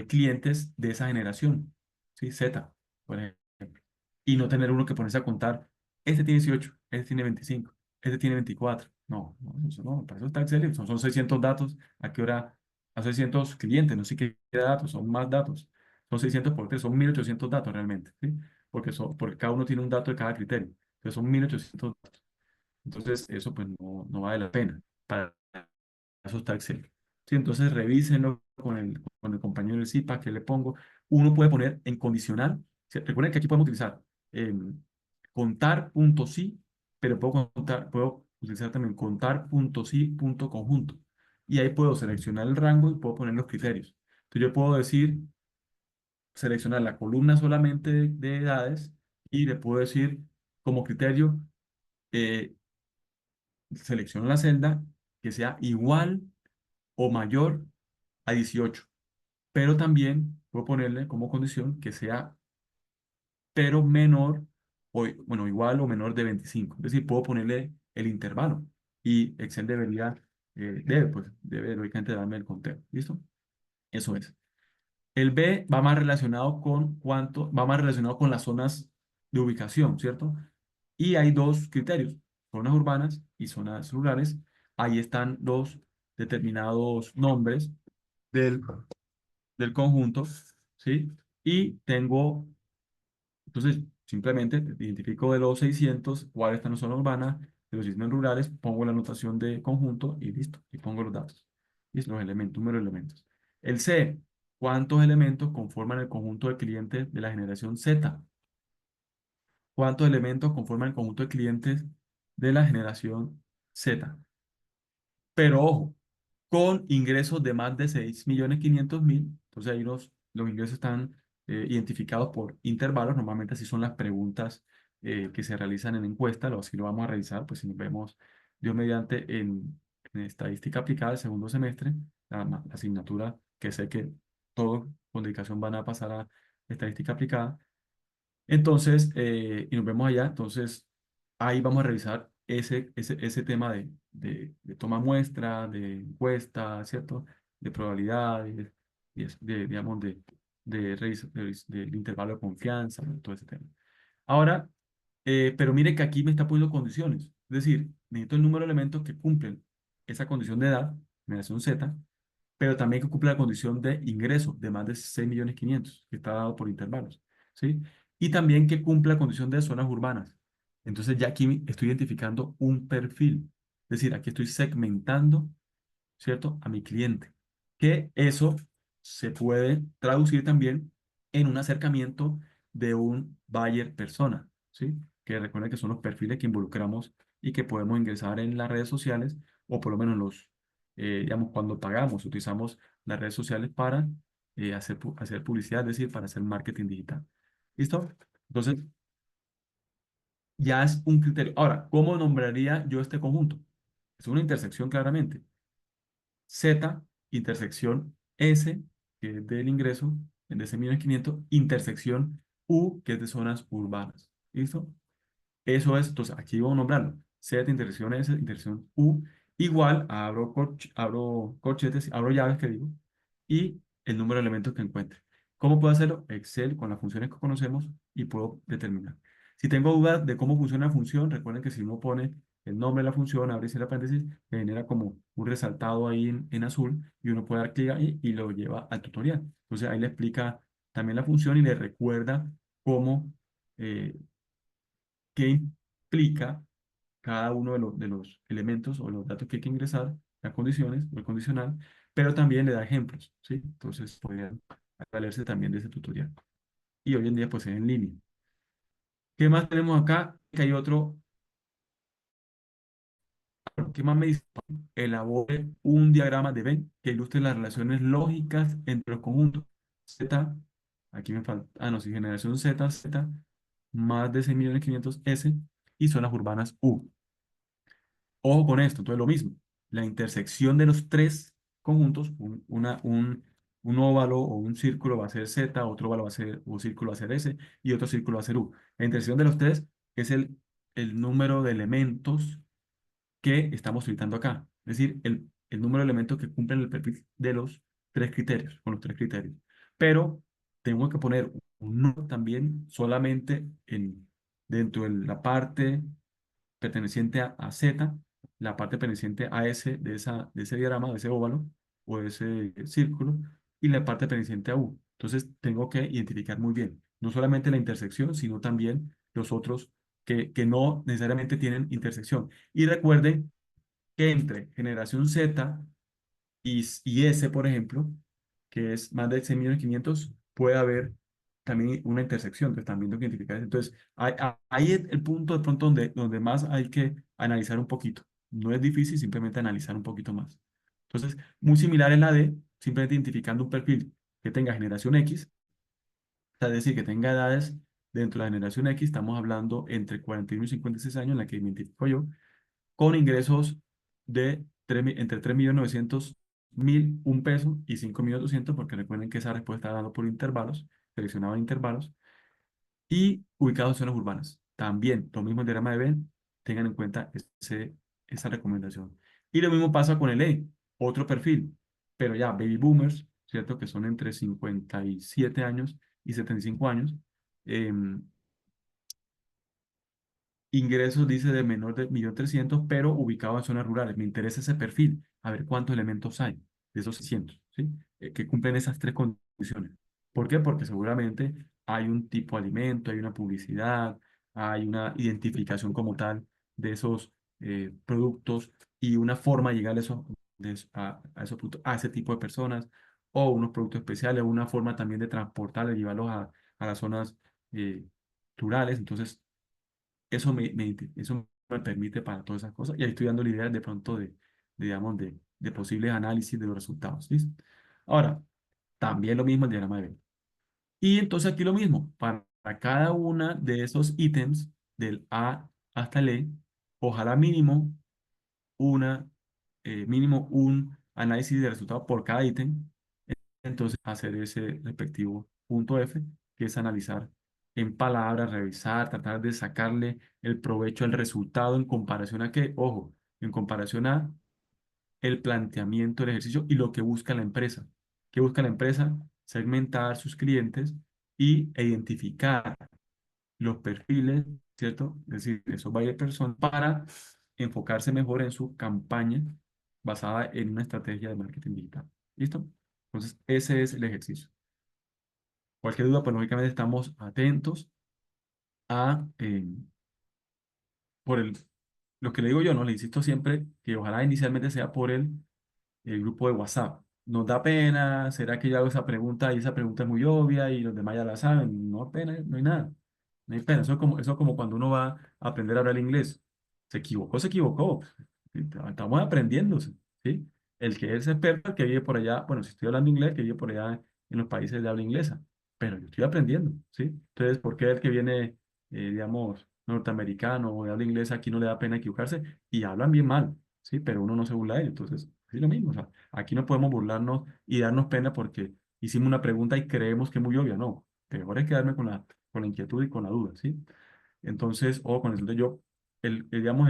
clientes de esa generación, ¿sí? Z, por ejemplo. Y no tener uno que ponerse a contar, este tiene 18, este tiene 25, este tiene 24. No, no, eso no, para eso está Excel, son 600 datos, ¿a qué hora? A 600 clientes, no sé qué datos, son más datos. Son 600 por 3, son 1800 datos realmente, ¿sí? Porque cada uno tiene un dato de cada criterio. Entonces son 1800 datos. Entonces eso pues no vale la pena. Para eso está Excel. Sí, entonces revísenlo con el compañero del CIPA que le pongo. Uno puede poner en condicional. Sí, recuerden que aquí podemos utilizar contar.sí, pero puedo utilizar también contar.sí.conjunto. Y ahí puedo seleccionar el rango y puedo poner los criterios. Entonces yo puedo decir, seleccionar la columna solamente de edades y le puedo decir como criterio, eh, selecciono la celda que sea igual o mayor a 18, pero también puedo ponerle como condición que sea pero menor o bueno, igual o menor de 25. Es decir, puedo ponerle el intervalo y Excel debe lógicamente darme el conteo. ¿Listo? Eso es. El B va más relacionado con las zonas de ubicación, ¿cierto? Y hay dos criterios, zonas urbanas y zonas rurales. Ahí están los determinados nombres del, del conjunto, ¿sí? Y tengo, entonces, simplemente identifico de los 600 cuáles están en zona urbana, de los 600 rurales, pongo la anotación de conjunto y listo, y pongo los datos. Y los elementos, número de elementos. El C, ¿cuántos elementos conforman el conjunto de clientes de la generación Z? ¿Cuántos elementos conforman el conjunto de clientes de la generación Z? Pero ojo, con ingresos de más de 6.500.000, entonces ahí los ingresos están identificados por intervalos, normalmente así son las preguntas que se realizan en encuesta, así lo vamos a revisar, pues si nos vemos, Dios mediante, en estadística aplicada el segundo semestre, la asignatura que sé que todos con dedicación van a pasar a estadística aplicada, entonces, y nos vemos allá. Entonces, ahí vamos a revisar ese tema de toma muestra, de encuesta, ¿cierto? De probabilidades, digamos, del intervalo de confianza, ¿no? Todo ese tema. Ahora, pero mire que aquí me está poniendo condiciones. Es decir, necesito el número de elementos que cumplen esa condición de edad, generación Z, pero también que cumple la condición de ingreso de más de 6.500.000, que está dado por intervalos, ¿sí? Y también que cumpla la condición de zonas urbanas. Entonces ya aquí estoy identificando un perfil, es decir, aquí estoy segmentando, ¿cierto? A mi cliente. Que eso se puede traducir también en un acercamiento de un buyer persona, ¿sí? Que recuerden que son los perfiles que involucramos y que podemos ingresar en las redes sociales o por lo menos digamos, cuando pagamos, utilizamos las redes sociales para hacer publicidad, es decir, para hacer marketing digital. ¿Listo? Entonces, ya es un criterio. Ahora, ¿cómo nombraría yo este conjunto? Es una intersección claramente. Z, intersección S, que es del ingreso, en ese 1.500.000, intersección U, que es de zonas urbanas. ¿Listo? Eso es, entonces aquí vamos a nombrarlo. Z, intersección S, intersección U, igual, abro corchetes, abro llaves, que digo, y el número de elementos que encuentre. ¿Cómo puedo hacerlo? Excel con las funciones que conocemos y puedo determinar. Si tengo dudas de cómo funciona la función, recuerden que si uno pone el nombre de la función, abre y cierra paréntesis, me genera como un resaltado ahí en azul y uno puede dar clic ahí y lo lleva al tutorial. Entonces ahí le explica también la función y le recuerda cómo, eh, qué implica cada uno de los elementos o los datos que hay que ingresar, las condiciones o el condicional, pero también le da ejemplos, ¿sí? Entonces podrían valerse también de ese tutorial. Y hoy en día pues es en línea. ¿Qué más tenemos acá? Que hay otro, ¿qué más me dice? Elabore un diagrama de Venn que ilustre las relaciones lógicas entre los conjuntos Z, aquí me falta, no, sí, generación Z, Z, más de 6.500.000 S y zonas urbanas U. Ojo con esto, entonces lo mismo, la intersección de los tres conjuntos, un óvalo o un círculo va a ser Z, otro óvalo va a ser, un círculo va a ser S y otro círculo va a ser U. La intersección de los tres es el número de elementos que estamos solicitando acá, es decir, el número de elementos que cumplen el perfil de los tres criterios, con los tres criterios. Pero tengo que poner un número también solamente dentro de la parte perteneciente a Z, la parte perteneciente a S de ese diagrama, de ese óvalo o de ese círculo, y la parte perteneciente a U. Entonces tengo que identificar muy bien, no solamente la intersección, sino también los otros que no necesariamente tienen intersección. Y recuerden que entre generación Z y S, por ejemplo, que es más de 6.500.000, puede haber también una intersección, que están viendo que identificar eso. Entonces, ahí es el punto de pronto donde más hay que analizar un poquito. No es difícil, simplemente analizar un poquito más. Entonces, muy similar en la D, simplemente identificando un perfil que tenga generación X, o sea, es decir, que tenga edades dentro de la generación X, estamos hablando entre 41 y 56 años, en la que me identifico yo, con ingresos de entre 3.900.000, un peso y 5.200.000, porque recuerden que esa respuesta está dando por intervalos, seleccionado en intervalos, y ubicados en zonas urbanas. También, lo mismo el diagrama de Venn, tengan en cuenta esa recomendación. Y lo mismo pasa con el E, otro perfil, pero ya baby boomers, ¿cierto? Que son entre 57 años y 75 años. em, Ingresos dice de menor de 1.300.000, pero ubicado en zonas rurales. Me interesa ese perfil, a ver cuántos elementos hay. Es de esos 600, ¿sí? Que cumplen esas tres condiciones. ¿Por qué? Porque seguramente hay un tipo de alimento, hay una publicidad, hay una identificación como tal de esos productos y una forma de llegar a a esos productos, a ese tipo de personas, o unos productos especiales, o una forma también de transportarlos, llevarlos a las zonas eh, rurales. Entonces, eso me permite para todas esas cosas. Y ahí estoy dando ideas de pronto digamos, de posibles análisis de los resultados. ¿Listo? Ahora, también lo mismo el diagrama de Venn. Y entonces aquí lo mismo, para cada una de esos ítems, del A hasta el E, ojalá mínimo un análisis de resultados por cada ítem, entonces hacer ese respectivo punto F, que es analizar en palabras, revisar, tratar de sacarle el provecho al resultado en comparación a qué, ojo, en comparación a el planteamiento del ejercicio y lo que busca la empresa. ¿Qué busca la empresa? Segmentar sus clientes e identificar los perfiles, ¿cierto? Es decir, esos varias personas para enfocarse mejor en su campaña basada en una estrategia de marketing digital. ¿Listo? Entonces, ese es el ejercicio. Cualquier duda, pues lógicamente estamos atentos a, por lo que le digo yo, ¿no? Le insisto siempre que ojalá inicialmente sea por el grupo de WhatsApp. Nos da pena, ¿será que yo hago esa pregunta y esa pregunta es muy obvia y los demás ya la saben? No hay pena, no hay nada. No hay pena. Eso es como cuando uno va a aprender a hablar inglés. Se equivocó, se equivocó. Estamos aprendiendo, ¿sí? El que es experto, el que vive por allá, bueno, si estoy hablando inglés, que vive por allá en los países de habla inglesa, pero yo estoy aprendiendo, ¿sí? Entonces, ¿por qué el que viene, digamos, norteamericano o de habla inglesa aquí no le da pena equivocarse? Y hablan bien mal, ¿sí? Pero uno no se burla de ellos, entonces, es lo mismo, o sea, aquí no podemos burlarnos y darnos pena porque hicimos una pregunta y creemos que es muy obvia, no. Peor es quedarme con la inquietud y con la duda, ¿sí? Entonces, o con eso, entonces yo, digamos,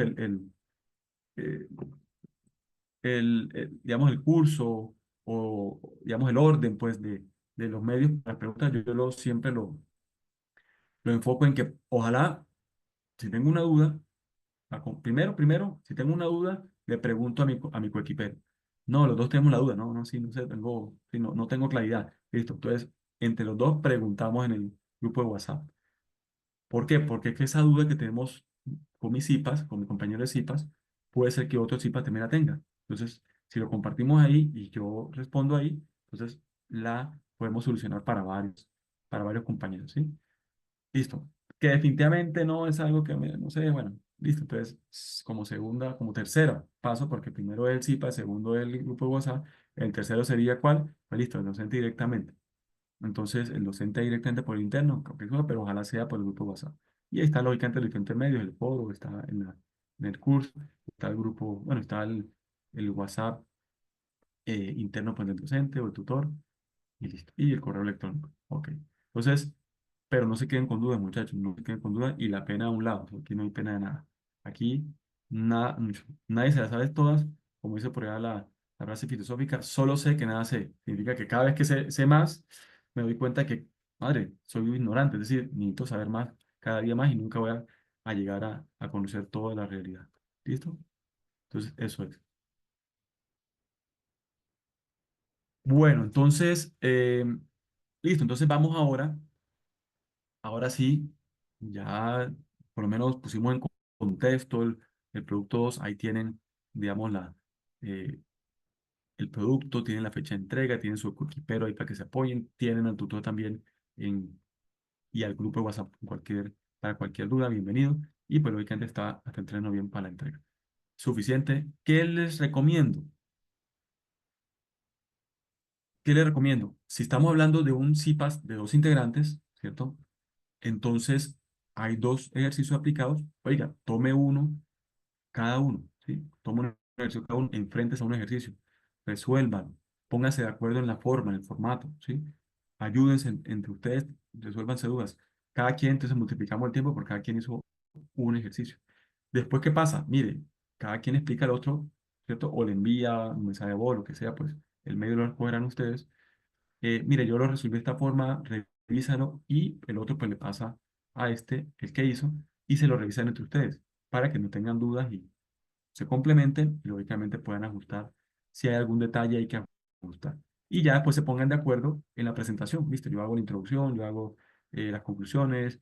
eh, digamos, el curso o, digamos, el orden, pues, de los medios para las preguntas, siempre lo enfoco en que ojalá, si tengo una duda, primero, si tengo una duda, le pregunto a mi coequipero. No, los dos tenemos la duda, no, no, sí, no sé, sí, no tengo claridad. Listo, entonces, entre los dos preguntamos en el grupo de WhatsApp. ¿Por qué? Porque es que esa duda que tenemos con mis CIPAs, con mi compañero de CIPAs, puede ser que otro CIPA también la tenga. Entonces, si lo compartimos ahí y yo respondo ahí, entonces la podemos solucionar para varios compañeros, ¿sí? Listo. Que definitivamente no es algo no sé, bueno, listo. Entonces, como tercera paso, porque primero es el CIPA, segundo es el grupo de WhatsApp, el tercero sería ¿cuál? Pues listo, el docente directamente. Entonces, el docente directamente por el interno, creo que es pero ojalá sea por el grupo WhatsApp. Y ahí está lógicamente los diferentes medios, el foro, está en el curso, está el grupo, bueno, está el WhatsApp interno pues, del docente o el tutor, y listo. Y el correo electrónico. Ok. Entonces, pero no se queden con dudas, muchachos, no se queden con dudas y la pena a un lado, aquí no hay pena de nada. Aquí nada, nadie se las sabe todas, como dice por allá la frase filosófica, solo sé que nada sé. Significa que cada vez que sé más, me doy cuenta que, madre, soy un ignorante, es decir, necesito saber más cada día más y nunca voy a llegar a conocer toda la realidad. ¿Listo? Entonces, eso es. Bueno, entonces, listo, entonces vamos ahora sí, ya por lo menos pusimos en contexto el producto 2, ahí tienen, digamos, eh, el producto, tienen la fecha de entrega, tienen su equipero ahí para que se apoyen, tienen al tutor también y al grupo de WhatsApp para cualquier duda, bienvenido. Y pues lógicamente está hasta entreno bien para la entrega. Suficiente. ¿Qué les recomiendo? ¿Qué les recomiendo? Si estamos hablando de un CIPAS de dos integrantes, ¿cierto? Entonces, hay dos ejercicios aplicados. Oiga, tome uno cada uno, ¿sí? Tome un ejercicio cada uno, enfrentes a un ejercicio. Resuelvan, pónganse de acuerdo en la forma, en el formato, ¿sí? Ayúdense entre ustedes, resuélvanse dudas. Cada quien, entonces multiplicamos el tiempo porque cada quien hizo un ejercicio. Después, ¿qué pasa? Mire, cada quien explica al otro, ¿cierto? O le envía un mensaje de voz, lo que sea, pues el medio lo escogerán ustedes. Mire, yo lo resolví de esta forma, revísalo y el otro pues le pasa a este, el que hizo, y se lo revisan entre ustedes para que no tengan dudas y se complementen y lógicamente puedan ajustar si hay algún detalle ahí que gusta. Y ya después se pongan de acuerdo en la presentación. ¿Viste? Yo hago la introducción, yo hago las conclusiones,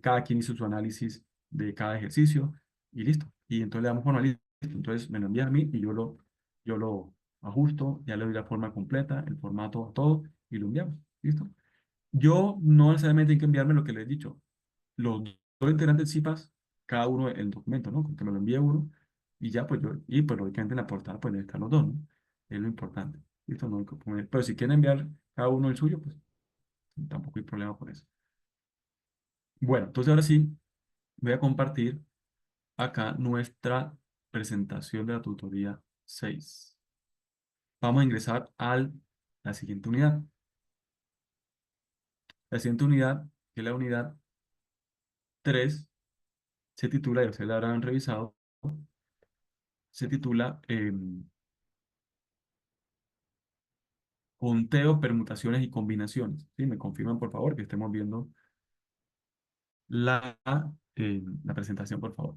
cada quien hizo su análisis de cada ejercicio y listo. Y entonces le damos forma, listo. Entonces me lo envían a mí y yo lo ajusto, ya le doy la forma completa, el formato, todo y lo enviamos. ¿Listo? Yo no necesariamente hay que enviarme lo que le he dicho. Los dos integrantes del CIPAS, cada uno el documento, ¿no? Que me lo envíe uno y ya, pues yo, y pues lógicamente en la portada pues deben estar los dos, ¿no? Es lo importante. ¿Listo? No hay que poner, pero si quieren enviar cada uno el suyo, pues tampoco hay problema por eso. Bueno, entonces ahora sí, voy a compartir acá nuestra presentación de la tutoría 6. Vamos a ingresar a la siguiente unidad. La siguiente unidad, que es la unidad 3, se titula, ya ustedes la habrán revisado, se titula conteo, permutaciones y combinaciones. ¿Sí? Me confirman, por favor, que estemos viendo la, la presentación, por favor.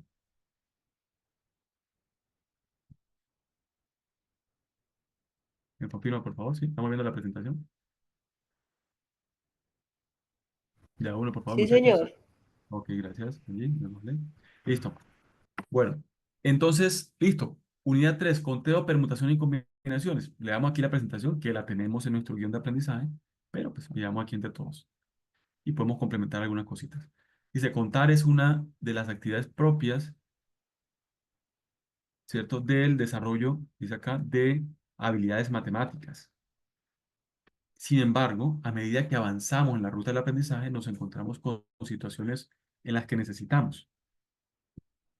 Me confirman, por favor, sí. Estamos viendo la presentación. Ya uno, por favor, Sí, muchachos. señor. Ok, gracias. Allí, démosle. Listo. Bueno, entonces, listo. Unidad 3, conteo, permutación y combinaciones. Le damos aquí la presentación, que la tenemos en nuestro guión de aprendizaje, pero pues veamos aquí entre todos y podemos complementar algunas cositas. Dice, contar es una de las actividades propias, ¿cierto? Del desarrollo, dice acá, de habilidades matemáticas. Sin embargo, a medida que avanzamos en la ruta del aprendizaje, nos encontramos con situaciones en las que necesitamos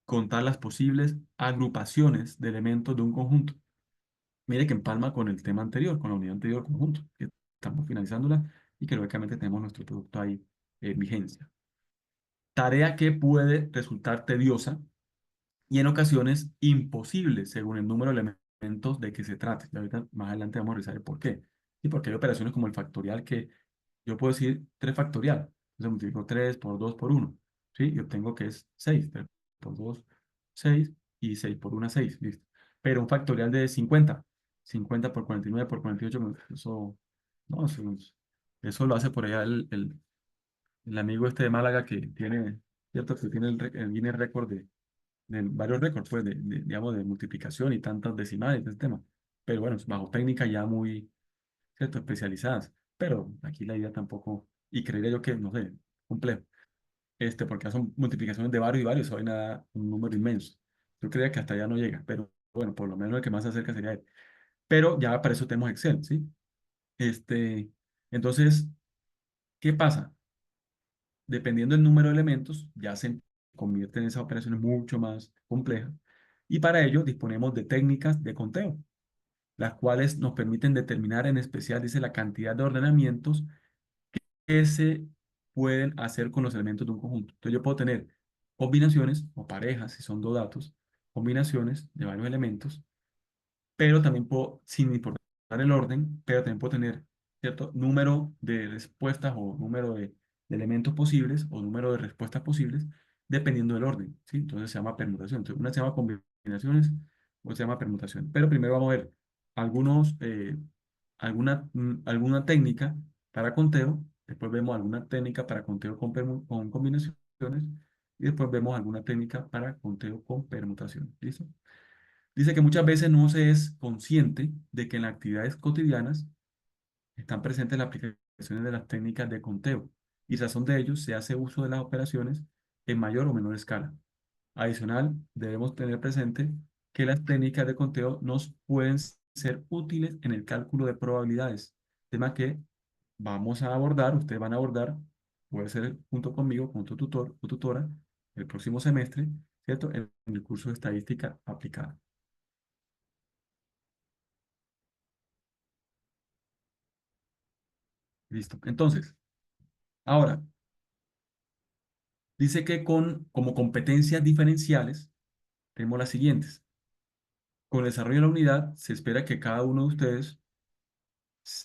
contar las posibles agrupaciones de elementos de un conjunto. Mire que empalma con el tema anterior, con la unidad anterior conjunto, que estamos finalizándola y que lógicamente tenemos nuestro producto ahí en vigencia. Tarea que puede resultar tediosa y en ocasiones imposible según el número de elementos de que se trate. Y ahorita más adelante vamos a revisar el por qué. Y porque hay operaciones como el factorial que yo puedo decir 3 factorial. Entonces multiplico 3 por 2 por uno. ¿Sí? Y obtengo que es 6. 3 por 2, 6. Y 6 por 1, 6. Listo. Pero un factorial de 50. 50 por 49 por 48. Eso, no, eso lo hace por allá el amigo este de Málaga que tiene, ¿cierto? Que tiene el Guinness Record de varios récords, pues, digamos, de multiplicación y tantas decimales de este tema. Pero bueno, bajo técnicas ya muy, ¿cierto? Especializadas. Pero aquí la idea tampoco, y creería yo que, no sé, complejo. Porque son multiplicaciones de varios y varios, eso hay nada, un número inmenso. Yo creía que hasta allá no llega, pero bueno, por lo menos el que más se acerca sería él. Pero ya para eso tenemos Excel, ¿sí? Este, entonces, ¿qué pasa? Dependiendo del número de elementos, ya se convierten en esas operaciones mucho más complejas. Y para ello disponemos de técnicas de conteo, las cuales nos permiten determinar en especial, dice, la cantidad de ordenamientos que se pueden hacer con los elementos de un conjunto. Entonces yo puedo tener combinaciones o parejas, si son dos datos, combinaciones de varios elementos, pero también puedo, sin importar el orden, pero también puedo tener cierto número de respuestas o número de elementos posibles o número de respuestas posibles, dependiendo del orden, ¿sí? Entonces se llama permutación. Entonces una se llama combinaciones, otra se llama permutación. Pero primero vamos a ver algunos, alguna técnica para conteo, después vemos alguna técnica para conteo con combinaciones y después vemos alguna técnica para conteo con permutación. ¿Listo? Dice que muchas veces no se es consciente de que en las actividades cotidianas están presentes las aplicaciones de las técnicas de conteo y razón de ello se hace uso de las operaciones en mayor o menor escala. Adicional, debemos tener presente que las técnicas de conteo nos pueden ser útiles en el cálculo de probabilidades, tema que vamos a abordar, ustedes van a abordar, puede ser junto conmigo, con tu tutor o tutora, el próximo semestre, ¿cierto? En el curso de estadística aplicada. Listo. Entonces, ahora, dice que como competencias diferenciales tenemos las siguientes. Con el desarrollo de la unidad, se espera que cada uno de ustedes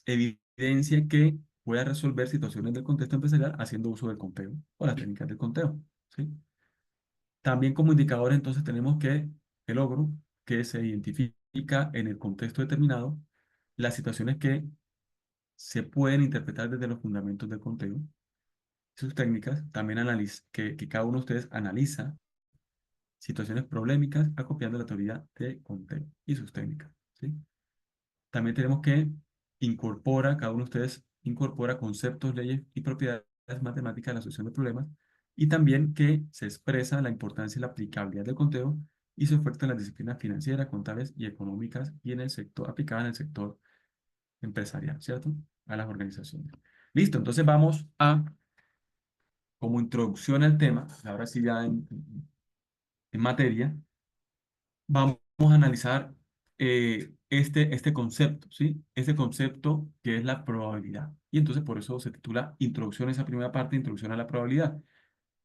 evidencie que pueda resolver situaciones del contexto empresarial haciendo uso del conteo o las técnicas del conteo, ¿sí? También como indicadores, entonces, tenemos que el logro que se identifica en el contexto determinado las situaciones que se pueden interpretar desde los fundamentos del conteo, sus técnicas, también que cada uno de ustedes analiza situaciones problemáticas acopiando la teoría de conteo y sus técnicas, ¿sí? También tenemos que cada uno de ustedes incorpora conceptos, leyes y propiedades matemáticas de la solución de problemas, y también que se expresa la importancia y la aplicabilidad del conteo y su efecto en las disciplinas financieras, contables y económicas y en el sector, aplicada en el sector empresarial, ¿cierto? A las organizaciones. Listo, entonces vamos a, como introducción al tema, ahora sí ya en materia, vamos a analizar este concepto, ¿sí? Este concepto que es la probabilidad. Y entonces por eso se titula Introducción a esa primera parte, Introducción a la probabilidad.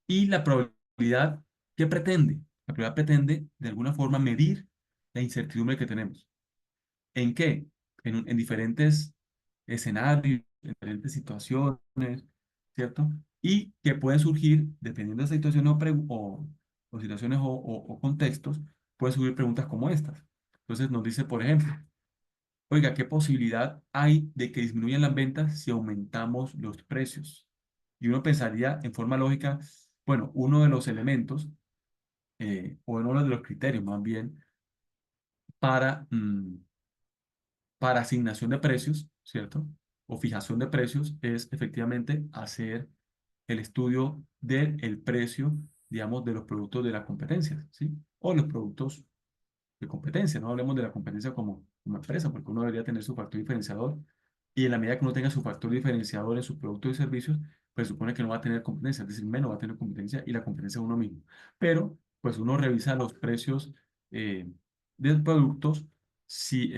Y la probabilidad, ¿qué pretende? La probabilidad pretende, de alguna forma, medir la incertidumbre que tenemos. ¿En qué? En diferentes escenarios, en diferentes situaciones, ¿cierto? Y que pueden surgir, dependiendo de esa situación o situaciones o contextos, pueden surgir preguntas como estas. Entonces nos dice, por ejemplo, oiga, ¿qué posibilidad hay de que disminuyan las ventas si aumentamos los precios? Y uno pensaría en forma lógica, bueno, uno de los elementos, o uno de los criterios más bien, para, para asignación de precios, ¿cierto? O fijación de precios es efectivamente hacer el estudio del precio, digamos, de los productos de la competencia, ¿sí? O los productos de competencia, no hablemos de la competencia como empresa, porque uno debería tener su factor diferenciador y en la medida que uno tenga su factor diferenciador en sus productos y servicios, pues supone que no va a tener competencia, es decir, menos va a tener competencia y la competencia es uno mismo. Pero, pues uno revisa los precios eh, de productos, si,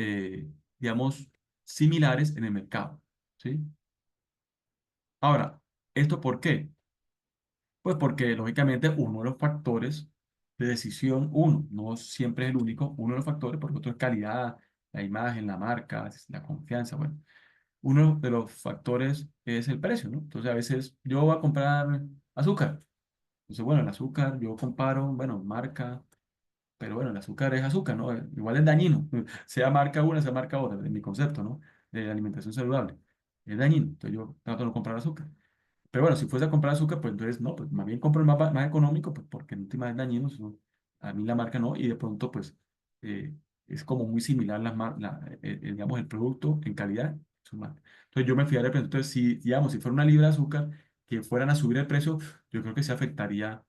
digamos, similares en el mercado, ¿sí? Ahora, ¿esto por qué? Pues porque lógicamente uno de los factores de decisión, uno, no siempre es el único, uno de los factores, porque otro es calidad, la imagen, la marca, la confianza, bueno, uno de los factores es el precio, ¿no? Entonces a veces yo voy a comprar azúcar, entonces bueno, el azúcar yo comparo, bueno, marca, pero bueno, el azúcar es azúcar, ¿no? Igual es dañino, sea marca una, sea marca otra, en mi concepto, ¿no? De alimentación saludable, es dañino, entonces yo trato de no comprar azúcar. Pero bueno, si fuese a comprar azúcar, pues entonces no, pues más bien compro el más económico, pues porque en última es dañino, a mí la marca no, y de pronto pues eh, es como muy similar digamos, el producto en calidad, su marca. Entonces yo me fijaría, pero entonces si, digamos, si fuera una libra de azúcar que fueran a subir el precio, yo creo que se afectaría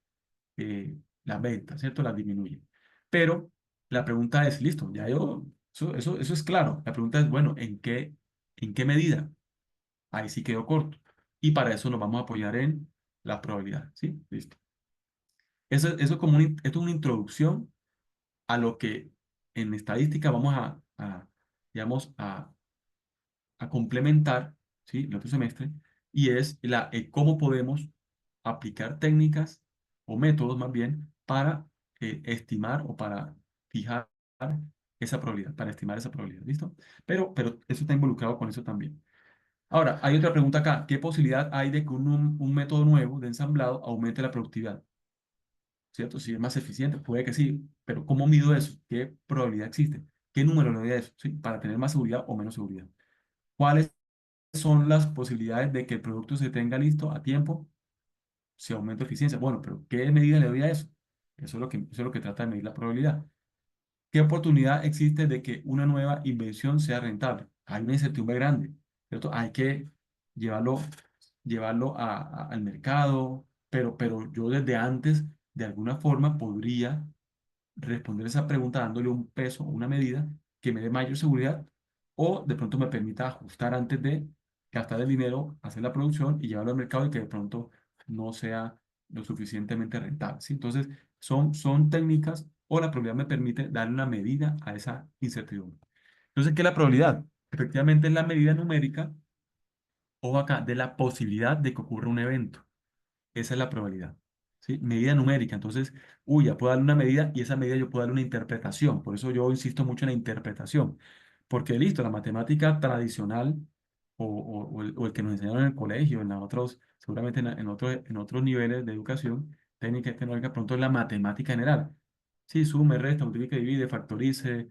las ventas, ¿cierto? Las disminuye. Pero la pregunta es, listo, ya eso es claro. La pregunta es, bueno, en qué medida? Ahí sí quedó corto. Y para eso nos vamos a apoyar en la probabilidad. ¿Sí? Listo. Eso como esto es una introducción a lo que en estadística vamos digamos, a complementar, ¿sí? El otro semestre, y es cómo podemos aplicar técnicas o métodos más bien para estimar o para fijar esa probabilidad, para estimar esa probabilidad. ¿Listo? Pero eso está involucrado con eso también. Ahora, hay otra pregunta acá. ¿Qué posibilidad hay de que un método nuevo de ensamblado aumente la productividad? ¿Cierto? Si es más eficiente, puede que sí, pero ¿cómo mido eso? ¿Qué probabilidad existe? ¿Qué número le doy a eso? ¿Sí? Para tener más seguridad o menos seguridad. ¿Cuáles son las posibilidades de que el producto se tenga listo a tiempo si aumenta eficiencia? Bueno, pero ¿qué medida le doy a eso? Eso es lo que trata de medir la probabilidad. ¿Qué oportunidad existe de que una nueva invención sea rentable? Hay una incertidumbre grande, ¿cierto? Hay que llevarlo, llevarlo al mercado, pero yo desde antes, de alguna forma, podría responder esa pregunta dándole un peso, una medida que me dé mayor seguridad o de pronto me permita ajustar antes de gastar el dinero, hacer la producción y llevarlo al mercado y que de pronto no sea lo suficientemente rentable, ¿sí? Entonces, son técnicas o la probabilidad me permite darle una medida a esa incertidumbre. Entonces, ¿qué es la probabilidad? Efectivamente es la medida numérica, o acá, de la posibilidad de que ocurra un evento. Esa es la probabilidad. ¿Sí? Medida numérica. Entonces, ya puedo darle una medida y esa medida yo puedo darle una interpretación. Por eso yo insisto mucho en la interpretación. Porque listo, la matemática tradicional o el que nos enseñaron en el colegio, seguramente en otros niveles de educación, técnica y tecnológica, pronto es la matemática general. Sí, sume, resta, multiplique, divide, factorice,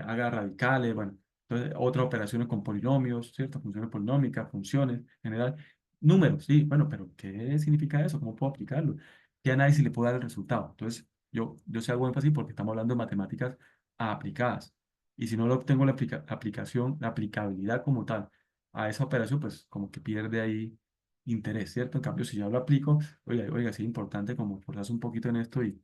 haga radicales, bueno. Entonces, otras operaciones con polinomios, ¿cierto? Funciones polinómicas, funciones, en general. Números, sí, bueno, pero ¿qué significa eso? ¿Cómo puedo aplicarlo? ¿Qué análisis le puedo dar el resultado? Entonces, yo sé hago énfasis porque estamos hablando de matemáticas aplicadas. Y si no lo obtengo aplicación, la aplicabilidad como tal a esa operación, pues como que pierde ahí interés, ¿cierto? En cambio, si ya lo aplico, oiga, sí es importante como esforzarse un poquito en esto y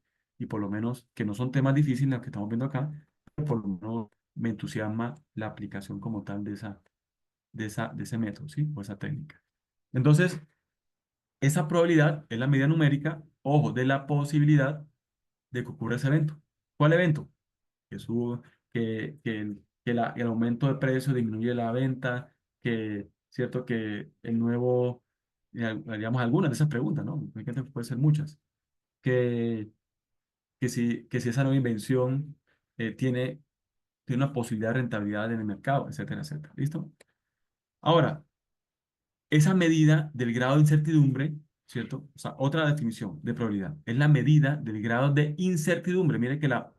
por lo menos, que no son temas difíciles los que estamos viendo acá, pero por lo menos me entusiasma la aplicación como tal de ese método, ¿sí? O esa técnica. Entonces, esa probabilidad es la medida numérica, ojo, de la posibilidad de que ocurra ese evento. ¿Cuál evento? Que, subo, el aumento de precio disminuye la venta, que, cierto, que el nuevo, digamos, algunas de esas preguntas, ¿no? Puede ser muchas. Que, que si esa nueva invención tiene una posibilidad de rentabilidad en el mercado, etcétera, etcétera. ¿Listo? Ahora, esa medida del grado de incertidumbre, ¿cierto? O sea, otra definición de probabilidad, es la medida del grado de incertidumbre. Mire que la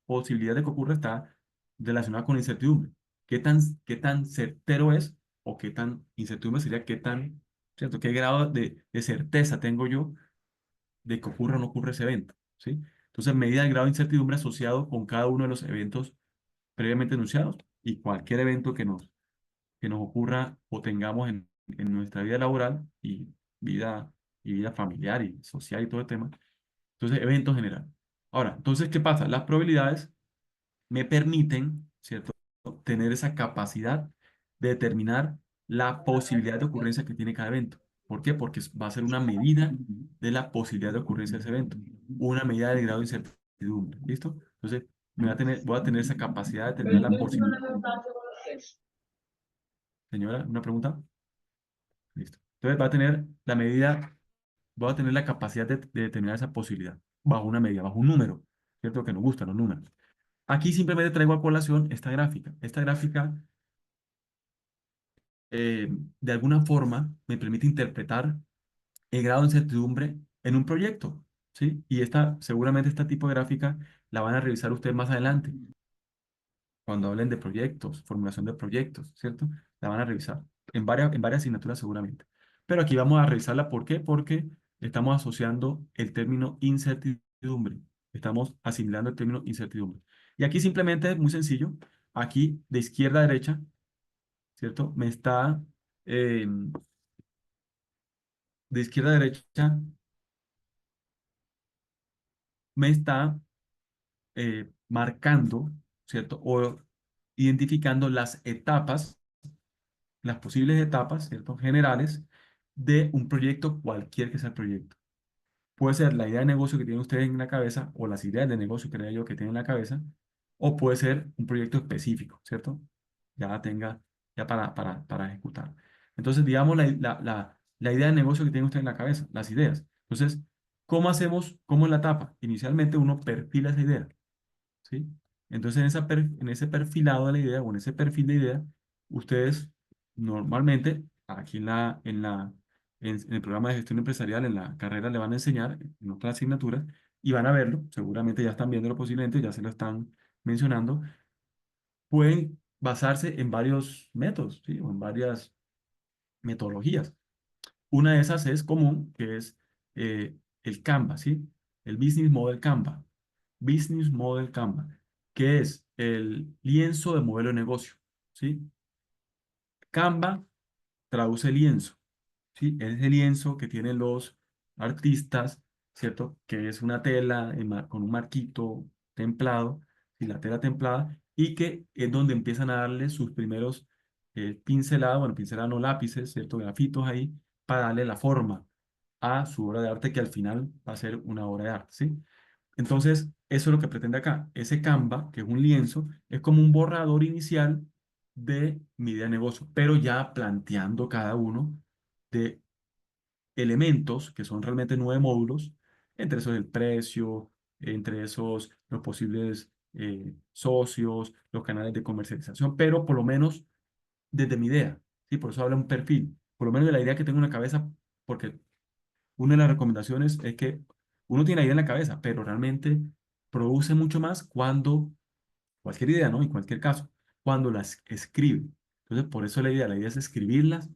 posibilidad de que ocurra está relacionada con la incertidumbre. Qué tan certero es o qué tan incertidumbre sería qué tan, ¿cierto? ¿Qué grado de certeza tengo yo de que ocurra o no ocurra ese evento? ¿Sí? Entonces, medida del grado de incertidumbre asociado con cada uno de los eventos previamente enunciados y cualquier evento que nos ocurra o tengamos en nuestra vida laboral vida, y vida familiar y social y todo el tema. Entonces, evento general. Ahora, entonces, ¿qué pasa? Las probabilidades me permiten, ¿cierto?, tener esa capacidad de determinar la posibilidad de ocurrencia que tiene cada evento. ¿Por qué? Porque va a ser una medida de la posibilidad de ocurrencia de ese evento, una medida del grado de incertidumbre. ¿Listo? Entonces, voy a tener esa capacidad de determinar la posibilidad. Señora, ¿una pregunta? Listo. Entonces, voy a tener la capacidad de determinar esa posibilidad bajo una medida, bajo un número, ¿cierto? Que nos gustan los números. Aquí simplemente traigo a colación esta gráfica. Esta gráfica, eh, de alguna forma, me permite interpretar el grado de incertidumbre en un proyecto, ¿sí? Y seguramente esta tipo de gráfica la van a revisar ustedes más adelante, cuando hablen de proyectos, formulación de proyectos, ¿cierto? La van a revisar en varias asignaturas seguramente. Pero aquí vamos a revisarla. ¿Por qué? Porque estamos asociando el término incertidumbre. Estamos asimilando el término incertidumbre. Y aquí simplemente es muy sencillo. Aquí de izquierda a derecha, ¿cierto? Eh, de izquierda a derecha, me está marcando, ¿cierto? O identificando las posibles etapas, ¿cierto? Generales de un proyecto, cualquier que sea el proyecto. Puede ser la idea de negocio que tienen ustedes en la cabeza o las ideas de negocio, creo yo, que tienen en la cabeza, o puede ser un proyecto específico, ¿cierto? Ya para ejecutar. Entonces, digamos la idea de negocio que tienen ustedes en la cabeza, las ideas. Entonces, ¿cómo es la etapa? Inicialmente uno perfila esa idea. ¿Sí? Entonces, en ese perfilado de la idea o en ese perfil de idea, ustedes normalmente, aquí en el programa de gestión empresarial, en la carrera, le van a enseñar en otras asignaturas y van a verlo, seguramente ya están viéndolo posiblemente, ya se lo están mencionando, pueden basarse en varios métodos, ¿sí? O en varias metodologías. Una de esas es común, que es el Canva, ¿sí? El Business Model Canva. Business Model Canva, que es el lienzo de modelo de negocio, ¿sí? Canva traduce lienzo, ¿sí? Es el lienzo que tienen los artistas, ¿cierto? Que es una tela con un marquito templado, y la tela templada, y que es donde empiezan a darle sus primeros pinceladas, bueno, pinceladas no lápices, ¿cierto? Grafitos ahí, para darle la forma a su obra de arte, que al final va a ser una obra de arte, ¿sí? Entonces, eso es lo que pretende acá. Ese Canva, que es un lienzo, es como un borrador inicial de mi idea de negocio, pero ya planteando cada uno de elementos, que son realmente 9 módulos, entre esos el precio, entre esos los posibles socios, los canales de comercialización, pero por lo menos desde mi idea, ¿sí? Por eso habla un perfil, por lo menos de la idea que tengo en la cabeza, porque una de las recomendaciones es que uno tiene la idea en la cabeza, pero realmente produce mucho más cualquier idea, ¿no? En cualquier caso, cuando las escribe. Entonces, por eso la idea es escribirlas,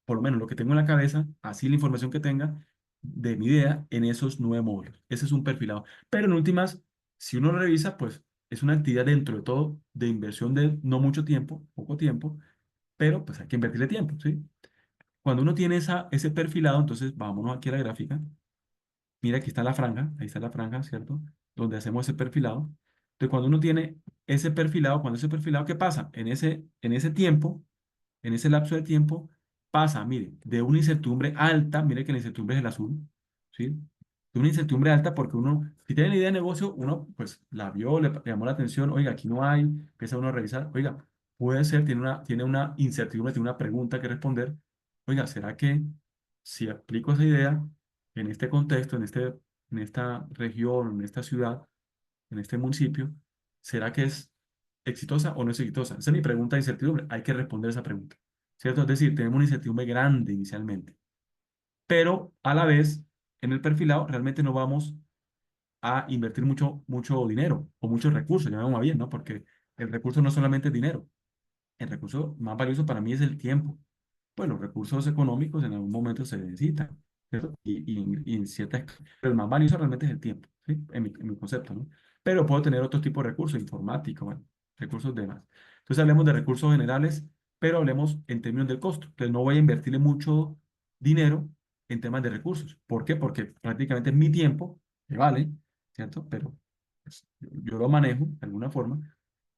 por lo menos lo que tengo en la cabeza, así la información que tenga de mi idea en esos 9 módulos. Ese es un perfilado. Pero en últimas, si uno lo revisa, pues es una actividad dentro de todo de inversión de no mucho tiempo, poco tiempo, pero pues hay que invertirle tiempo, ¿sí? Cuando uno tiene ese perfilado, entonces vámonos aquí a la gráfica. Mira, aquí está la franja, ahí está la franja, ¿cierto? Donde hacemos ese perfilado. Entonces, cuando uno tiene ese perfilado, cuando ese perfilado, ¿qué pasa? En ese tiempo, en ese lapso de tiempo, pasa, mire, de una incertidumbre alta, mire que la incertidumbre es el azul, ¿sí? De una incertidumbre alta porque uno, si tiene la idea de negocio, uno pues la vio, le llamó la atención, oiga, aquí no hay, empieza uno a revisar, oiga, puede ser, tiene una incertidumbre, tiene una pregunta que responder, oiga, ¿será que si aplico esa idea en este contexto, en esta región, en esta ciudad, en este municipio, ¿será que es exitosa o no es exitosa? Esa es mi pregunta de incertidumbre. Hay que responder esa pregunta, ¿cierto? Es decir, tenemos una incertidumbre grande inicialmente, pero a la vez, en el perfilado, realmente no vamos a invertir mucho, mucho dinero o muchos recursos, llamémoslo bien, ¿no? Porque el recurso no solamente es dinero. El recurso más valioso para mí es el tiempo. Pues los recursos económicos en algún momento se necesitan, ¿cierto? Y en ciertas, pero el más valioso realmente es el tiempo, ¿sí? En mi concepto, ¿no? Pero puedo tener otros tipos de recursos, informática, bueno, recursos demás. Entonces hablemos de recursos generales, pero hablemos en términos del costo. Entonces no voy a invertirle mucho dinero en temas de recursos. ¿Por qué? Porque prácticamente es mi tiempo, que vale, ¿cierto? Pero pues, yo lo manejo de alguna forma,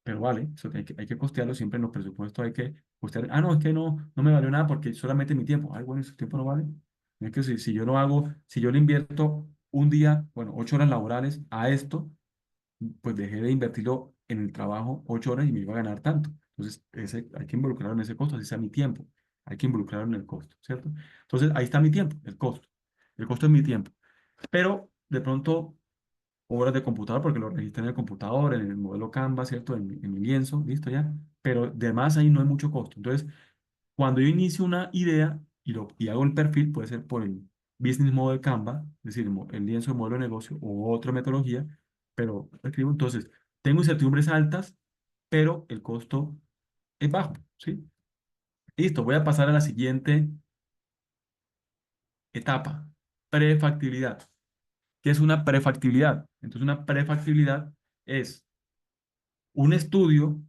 pero vale, eso hay que costearlo siempre en los presupuestos, hay que costear. Ah, no, es que no me valió nada porque solamente mi tiempo. Ay, bueno, ¿y su tiempo no vale? Es que si yo no hago, si yo le invierto un día, bueno, 8 horas laborales a esto, pues dejé de invertirlo en el trabajo 8 horas y me iba a ganar tanto. Entonces, hay que involucrarlo en ese costo, así sea mi tiempo. Hay que involucrarlo en el costo, ¿cierto? Entonces, ahí está mi tiempo, el costo. El costo es mi tiempo. Pero de pronto obras de computador porque lo registré en el computador, en el modelo Canva, ¿cierto? En mi lienzo, listo ya. Pero además ahí no hay mucho costo. Entonces, cuando yo inicio una idea y hago el perfil, puede ser por el Business Model Canva, es decir, el lienzo de modelo de negocio o otra metodología, pero escribo entonces, tengo incertidumbres altas, pero el costo es bajo, ¿sí? Listo, voy a pasar a la siguiente etapa, prefactibilidad. ¿Qué es una prefactibilidad? Entonces, una prefactibilidad es un estudio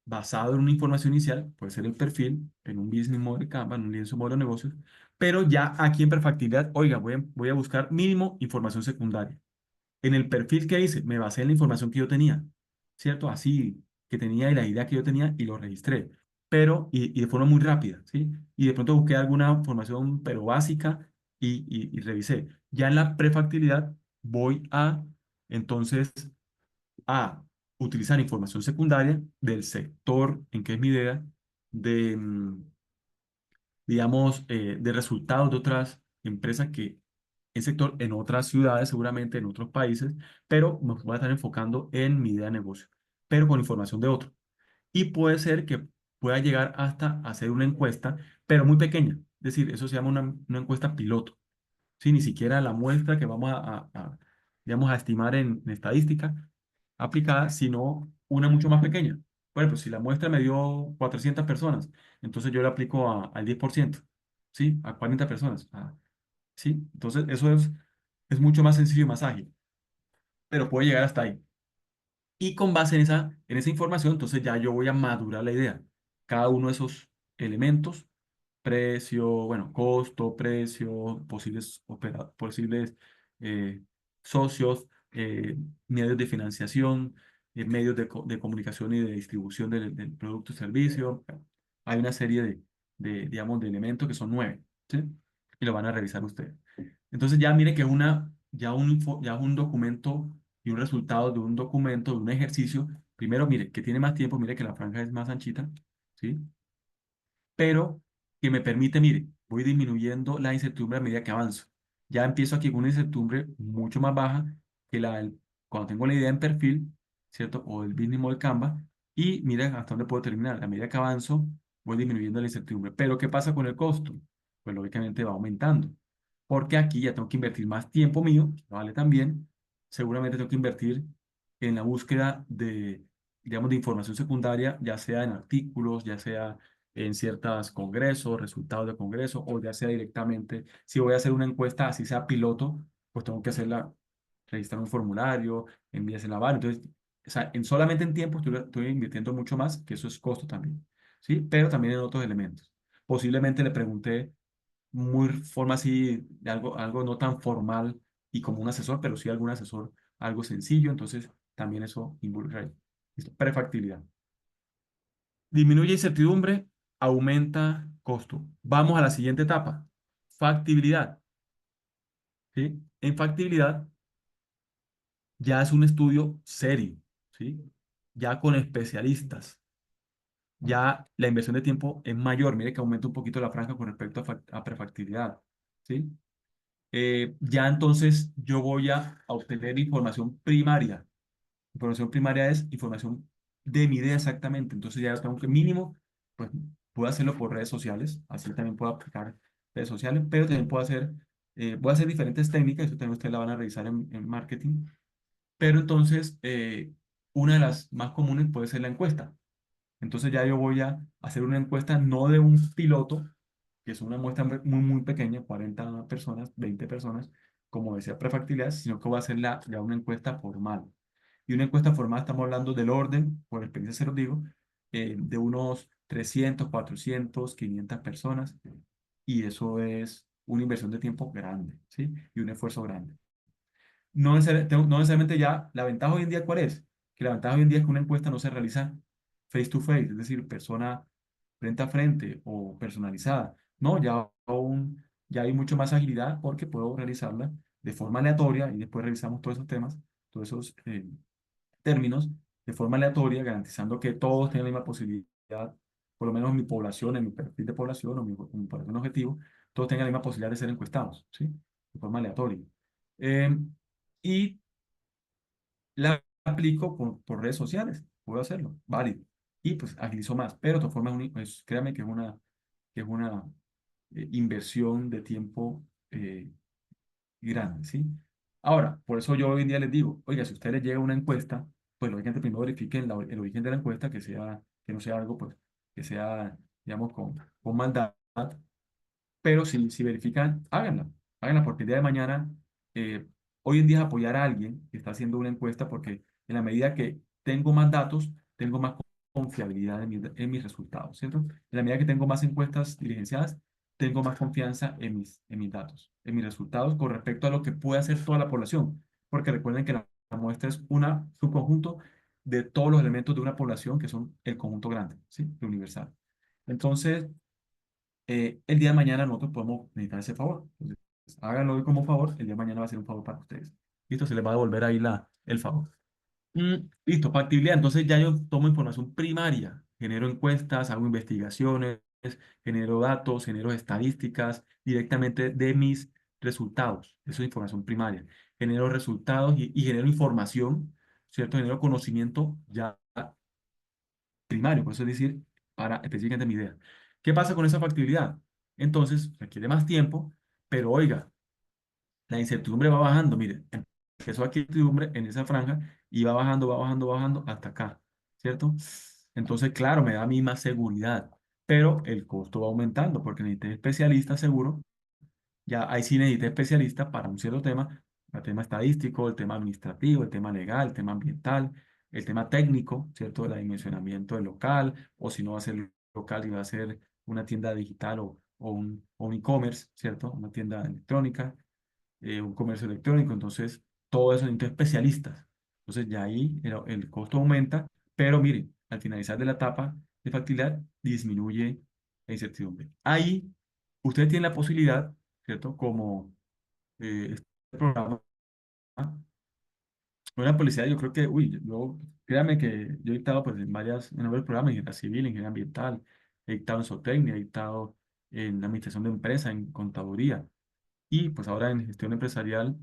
basado en una información inicial, puede ser el perfil, en un business model Canva, en un lienzo modelo de negocios, pero ya aquí en prefactibilidad, oiga, voy a buscar mínimo información secundaria. En el perfil que hice, me basé en la información que yo tenía, ¿cierto? Así que tenía y la idea que yo tenía y lo registré, pero y de forma muy rápida, ¿sí? Y de pronto busqué alguna información, pero básica y revisé. Ya en la prefactibilidad voy entonces, a utilizar información secundaria del sector en que es mi idea, de, digamos, de resultados de otras empresas que en sector, en otras ciudades, seguramente en otros países, pero me voy a estar enfocando en mi idea de negocio, pero con información de otro. Y puede ser que pueda llegar hasta hacer una encuesta, pero muy pequeña. Es decir, eso se llama una encuesta piloto. Sí, ni siquiera la muestra que vamos digamos, a estimar en estadística aplicada, sino una mucho más pequeña. Por ejemplo, si la muestra me dio 400 personas, entonces yo le aplico al 10%, ¿sí? A 40 personas, ¿sí? Entonces eso es mucho más sencillo y más ágil, pero puede llegar hasta ahí. Y con base en esa información, entonces ya yo voy a madurar la idea. Cada uno de esos elementos, precio, bueno, costo, precio, posibles eh, socios, medios de financiación, medios de comunicación y de distribución del producto y servicio. Hay una serie digamos, de elementos que son 9, ¿sí? Y lo van a revisar ustedes. Entonces ya mire que es ya un documento y un resultado de un documento, de un ejercicio. Primero, mire, que tiene más tiempo, mire que la franja es más anchita, ¿sí? Pero que me permite, mire, voy disminuyendo la incertidumbre a medida que avanzo. Ya empiezo aquí con una incertidumbre mucho más baja que cuando tengo la idea en perfil, ¿cierto? O el business model Canva, y mira hasta dónde puedo terminar. A medida que avanzo, voy disminuyendo la incertidumbre. Pero ¿qué pasa con el costo? Pues lógicamente va aumentando, porque aquí ya tengo que invertir más tiempo mío, que vale también. Seguramente tengo que invertir en la búsqueda digamos, de información secundaria, ya sea en artículos, ya sea en ciertos congresos, resultados de congresos, o ya sea directamente, si voy a hacer una encuesta, así sea piloto, pues tengo que hacerla, registrar un formulario, envíasela a varios. Entonces, o sea, solamente en tiempo estoy invirtiendo mucho más, que eso es costo también, ¿sí? Pero también en otros elementos. Posiblemente le pregunté muy forma así, de algo no tan formal y como un asesor, pero sí algún asesor, algo sencillo, entonces también eso involucra ahí. Listo. Prefactibilidad. Disminuye incertidumbre, aumenta costo. Vamos a la siguiente etapa. Factibilidad. ¿Sí? En factibilidad ya es un estudio serio, ¿sí? Ya con especialistas. Ya la inversión de tiempo es mayor. Mire que aumenta un poquito la franja con respecto a prefactibilidad, ¿sí? Ya entonces yo voy a obtener información primaria. Información primaria es información de mi idea exactamente. Entonces ya tengo que mínimo, pues puedo hacerlo por redes sociales, así también puedo aplicar redes sociales, pero también puedo hacer, voy a hacer diferentes técnicas, eso también ustedes la van a revisar en marketing, pero entonces una de las más comunes puede ser la encuesta. Entonces ya yo voy a hacer una encuesta no de un piloto, que es una muestra muy pequeña, 40 personas, 20 personas, como decía prefactibilidad, sino que voy a hacer ya una encuesta formal. Y una encuesta formal estamos hablando del orden, por experiencia se los digo, de unos 300 400 500 personas, y eso es una inversión de tiempo grande, ¿sí? Y un esfuerzo grande. No necesariamente ya, la ventaja hoy en día, ¿cuál es? Que la ventaja hoy en día es que una encuesta no se realiza face to face, es decir, persona frente a frente o personalizada. No, ya hay mucho más agilidad porque puedo realizarla de forma aleatoria y después revisamos todos esos temas, todos esos términos de forma aleatoria, garantizando que todos tengan la misma posibilidad, por lo menos en mi población, en mi perfil de población o mi población objetivo, todos tengan la misma posibilidad de ser encuestados, ¿sí? De forma aleatoria. Eh, y la aplico por redes sociales, puedo hacerlo, válido. Y pues agilizo más, pero de todas formas, pues, créame que es una inversión de tiempo grande, ¿sí? Ahora, por eso yo hoy en día les digo, oiga, si a usted le llega una encuesta, pues lógicamente primero verifiquen el origen de la encuesta, que no sea algo, pues, que sea, digamos, con maldad, pero si verifican, háganla porque el día de mañana, eh, hoy en día es apoyar a alguien que está haciendo una encuesta porque en la medida que tengo más datos, tengo más confiabilidad en mis resultados, ¿cierto? En la medida que tengo más encuestas diligenciadas, tengo más confianza en mis datos, en mis resultados con respecto a lo que puede hacer toda la población, porque recuerden que la muestra es un subconjunto de todos los elementos de una población que son el conjunto grande, ¿sí? El universal. Entonces, el día de mañana nosotros podemos necesitar ese favor. Entonces, háganlo hoy como favor, el día de mañana va a ser un favor para ustedes. Listo, se les va a devolver ahí el favor. Listo, factibilidad. Entonces ya yo tomo información primaria, genero encuestas, hago investigaciones, genero datos, genero estadísticas directamente de mis resultados. Eso es información primaria. Genero resultados y genero información, ¿cierto? Genero conocimiento ya primario, por eso es decir, para específicamente mi idea. ¿Qué pasa con esa factibilidad? Entonces, requiere más tiempo, pero oiga, la incertidumbre va bajando, mire, empezó aquí la incertidumbre en esa franja y va bajando, va bajando, va bajando hasta acá, ¿cierto? Entonces, claro, me da a mí más seguridad, pero el costo va aumentando porque necesité especialistas seguro, ya ahí sí necesité especialistas para un cierto tema, el tema estadístico, el tema administrativo, el tema legal, el tema ambiental, el tema técnico, ¿cierto? El dimensionamiento del local, o si no va a ser local y va a ser una tienda digital o un e-commerce, ¿cierto? Una tienda electrónica, un comercio electrónico, entonces todo eso necesita especialistas. Entonces ya ahí el costo aumenta, pero miren, al finalizar de la etapa de factibilidad disminuye la incertidumbre. Ahí ustedes tienen la posibilidad, ¿cierto? Como este programa, una publicidad, yo creo que, uy, créanme que yo he dictado pues, en varios programas, ingeniería civil, ingeniería ambiental, he dictado en zootecnia, he dictado en administración de empresa, en contaduría, y pues ahora en gestión empresarial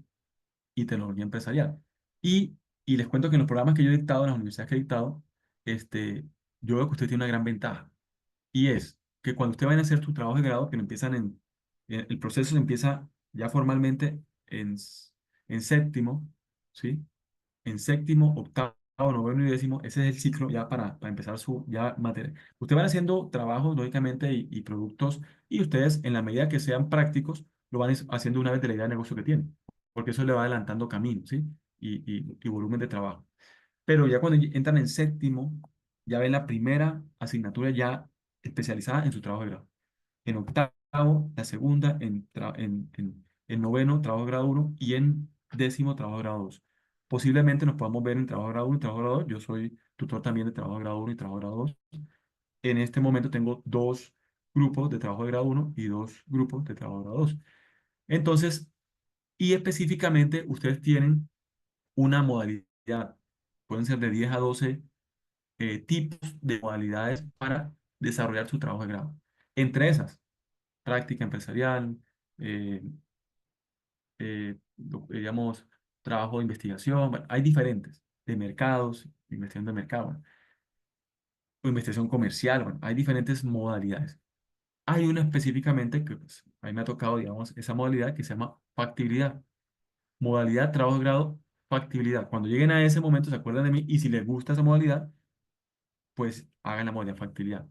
y tecnología empresarial. Y, y les cuento que en los programas que yo he dictado, en las universidades que he dictado, este, yo veo que usted tiene una gran ventaja. Y es que cuando usted vaya a hacer su trabajo de grado, que no empiezan el proceso se empieza ya formalmente en séptimo, ¿sí? En séptimo, octavo. noveno y décimo, ese es el ciclo ya para empezar su ya materia. Ustedes van haciendo trabajos, lógicamente, y productos, y ustedes, en la medida que sean prácticos, lo van haciendo una vez de la idea de negocio que tienen, porque eso le va adelantando camino, ¿sí? Y volumen de trabajo. Pero ya cuando entran en séptimo, ya ven la primera asignatura ya especializada en su trabajo de grado. En octavo, la segunda, en noveno, trabajo de grado uno y en décimo, trabajo de grado 2. Posiblemente nos podamos ver en trabajo de grado uno y trabajo de grado 2. Yo soy tutor también de trabajo de grado uno y trabajo de grado 2. En este momento tengo dos grupos de trabajo de grado uno y dos grupos de trabajo de grado 2. Entonces, y específicamente, ustedes tienen una modalidad. Pueden ser de 10 a 12 tipos de modalidades para desarrollar su trabajo de grado. Entre esas, práctica empresarial, eh, digamos, trabajo de investigación, bueno, hay diferentes, de mercados, investigación de mercado, bueno, o investigación comercial, bueno, hay diferentes modalidades. Hay una específicamente que pues, a mí me ha tocado, digamos, esa modalidad que se llama factibilidad. Modalidad, trabajo de grado, factibilidad. Cuando lleguen a ese momento, se acuerdan de mí y si les gusta esa modalidad, pues hagan la modalidad factibilidad.